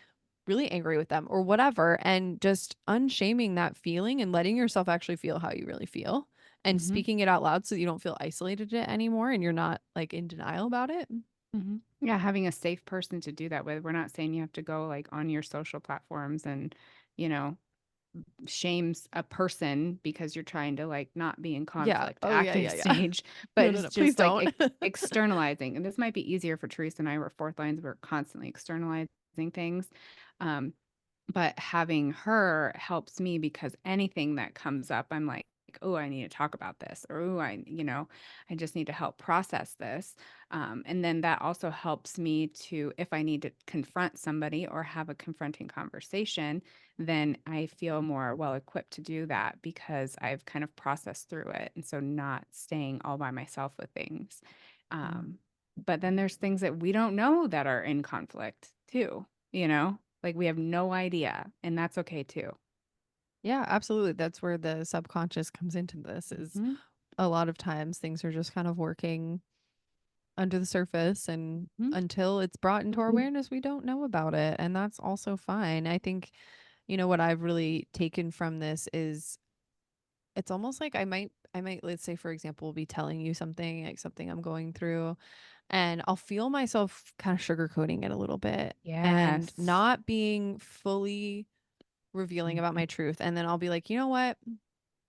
really angry with them or whatever. And just unshaming that feeling and letting yourself actually feel how you really feel and Mm-hmm. speaking it out loud so that you don't feel isolated it anymore and you're not like in denial about it. Mm-hmm. Yeah, having a safe person to do that with. We're not saying you have to go like on your social platforms and, you know, shames a person because you're trying to like not be in Yeah. conflict Oh, yeah, active yeah, yeah. stage, No, but no, no. it's Please just like don't. externalizing. And this might be easier for Teresa and I. We're fourth lines. We're constantly externalizing things. Um, but having her helps me because anything that comes up, I'm like, oh, I need to talk about this, or oh, I just need to help process this. And then that also helps me to, if I need to confront somebody or have a confronting conversation, then I feel more well equipped to do that because I've kind of processed through it. And so not staying all by myself with things. Mm. Um, but then there's things that we don't know that are in conflict too, like we have no idea, and that's okay too. Yeah, absolutely. That's where the subconscious comes into this is Hmm. a lot of times things are just kind of working under the surface and until it's brought into our awareness, we don't know about it. And that's also fine. I think, what I've really taken from this is it's almost like I might, let's say, for example, be telling you something, like something I'm going through, and I'll feel myself kind of sugarcoating it a little bit and Yes. not being fully revealing about my truth. And then I'll be like, you know what?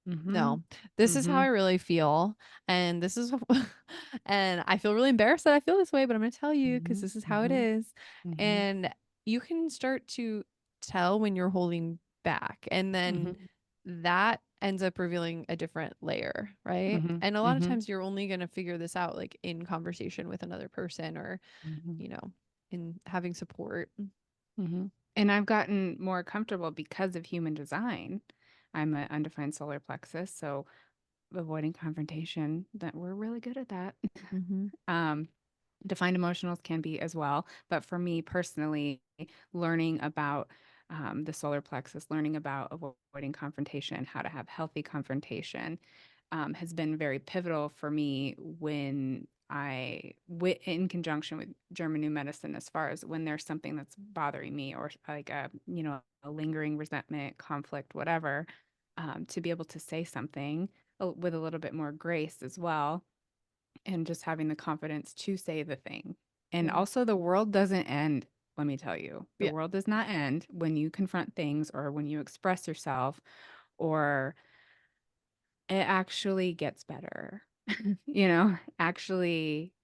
Mhm. No, this is how I Mhm. really feel. And this is, and I feel really embarrassed that I feel this way, but I'm going to tell you because Mhm. this is how it Mhm. is. Mhm. And you can start to tell when you're holding back. And then Mhm. that ends up revealing a different layer, right? Mhm. And a lot of Mhm. times you're only going to figure this out like in conversation with another person or, Mhm. you know, in having support. Mhm. And I've gotten more comfortable because of human design. I'm an undefined solar plexus, so avoiding confrontation, that we're really good at that. Mm-hmm. Um, Defined emotionals can be as well. But for me personally, learning about the solar plexus, learning about avoiding confrontation, how to have healthy confrontation, has been very pivotal for me when in conjunction with German New Medicine, as far as when there's something that's bothering me or like a lingering resentment, conflict, whatever, to be able to say something with a little bit more grace as well, and just having the confidence to say the thing. And Yeah. also, the world doesn't end. Let me tell you, the Yeah. world does not end when you confront things or when you express yourself, or it actually gets better, actually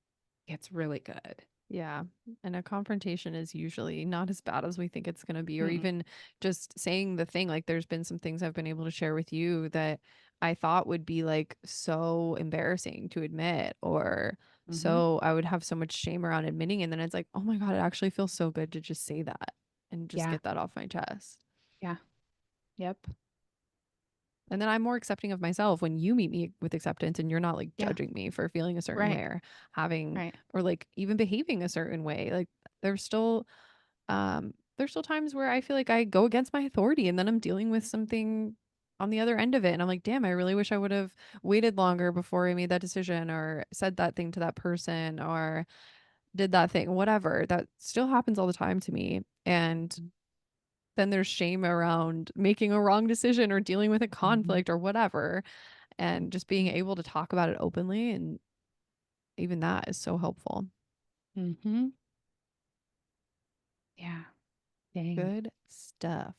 gets really good. Yeah. And a confrontation is usually not as bad as we think it's going to be, or Mm-mm. even just saying the thing. Like, there's been some things I've been able to share with you that I thought would be like so embarrassing to admit, or Mm-hmm. so I would have so much shame around admitting. And then it's like, oh my God, it actually feels so good to just say that and just Yeah. get that off my chest. Yeah. Yep. And then I'm more accepting of myself when you meet me with acceptance and you're not like Yeah. judging me for feeling a certain way Right. or having, Right. or like even behaving a certain way. Like, there's still there's still times where I feel like I go against my authority and then I'm dealing with something on the other end of it and I'm like, damn, I really wish I would have waited longer before I made that decision or said that thing to that person or did that thing, whatever. That still happens all the time to me. And then there's shame around making a wrong decision or dealing with a Mm-hmm. conflict or whatever. And just being able to talk about it openly, and even that is so helpful. Mm-hmm. Yeah. Dang. Good stuff.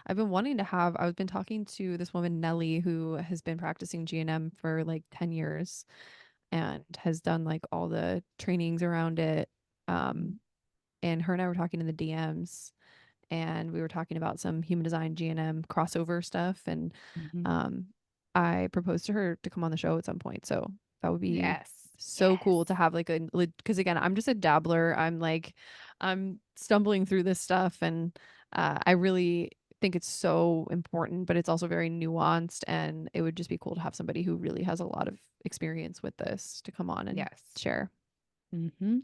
I've been talking to this woman, Nellie, who has been practicing GNM for like 10 years and has done like all the trainings around it. Um, and her and I were talking in the DMs and we were talking about some human design GNM crossover stuff. And Mm-hmm. um, I proposed to her to come on the show at some point. So that would be Yes. so Yes. cool to have like because again, I'm just a dabbler. I'm stumbling through this stuff and I really think it's so important, but it's also very nuanced. And it would just be cool to have somebody who really has a lot of experience with this to come on and Yes. share. Mm-hmm.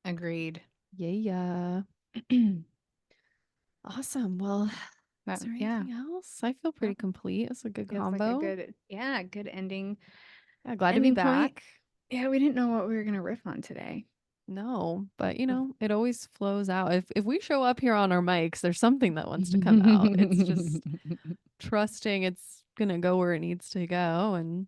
Agreed. Yeah. Yeah. Awesome. Well, is That, there yeah. anything else? I feel pretty Nope. complete. It's a good Feels like a combo. good, yeah, good Yeah, glad to be ending point. back. Yeah, we didn't know what we were gonna riff on today. No, but it always flows out. If we show up here on our mics, there's something that wants to come out. It's just trusting it's gonna go where it needs to go. And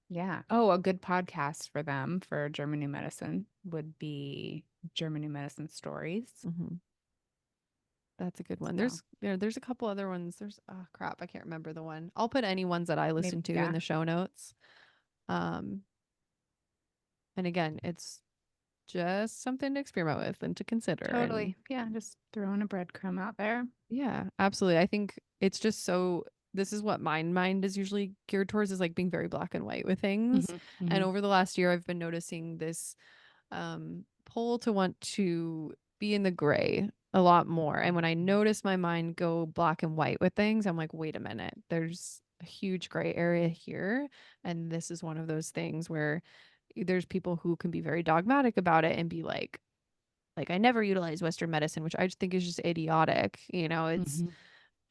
Yeah. Oh, a good podcast for them for German New Medicine would be German New Medicine Stories. mhm, that's a good one. So There's a couple other ones. There's oh crap, I can't remember the one. I'll put any ones that I maybe, listen to in yeah, the show notes. Um, and again, it's just something to experiment with and to consider. And totally. Yeah, just throwing a breadcrumb out there. yeah, absolutely. I think it's just so this is what my mind is usually geared towards, is like being very black and white with things. Mhm, And mhm, over the last year, I've been noticing this pull to want to be in the gray a lot more. And when I notice my mind go black and white with things, I'm like, wait a minute, there's a huge gray area here. And this is one of those things where there's people who can be very dogmatic about it and be like I never utilize Western medicine, which I just think is just idiotic. You know, it's mhm.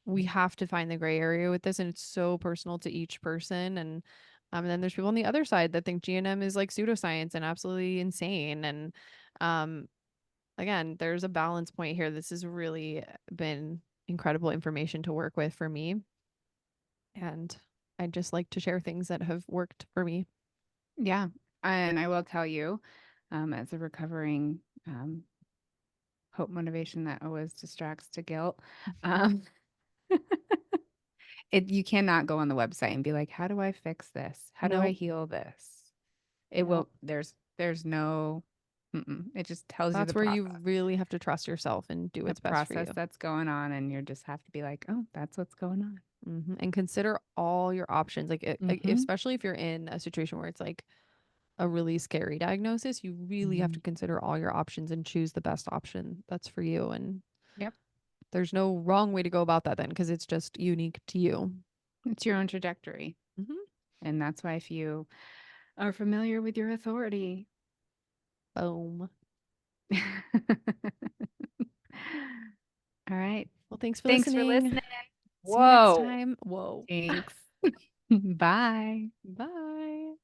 we have to find the gray area with this, and it's so personal to each person. And then there's people on the other side that think GNM is like pseudoscience and absolutely insane. And um, again, there's a balance point here. This has really been incredible information to work with for me, and I just like to share things that have worked for me. Yeah, and I will tell you, as a recovering, hope motivation that always distracts to guilt, um, you cannot go on the website and be like, "How do I fix this? How do I Nope. heal this?" It Nope. will there's no it just tells you That's the where you process. really have to trust yourself and do The what's best for process you. that's going on, and you just have to be like, "Oh, that's what's going on." And consider all your options. Mhm, Especially if you're in a situation where it's like a really scary diagnosis, you really have to mhm. consider all your options and choose the best option that's for you. And Yep, there's no wrong way to go about that then, because it's just unique to you. it's your own trajectory, Hmm. and that's why if you are familiar with your authority. Boom. All right. Well, thanks for Thanks for listening. listening. See you next Whoa. time. Whoa. Thanks. Bye. Bye.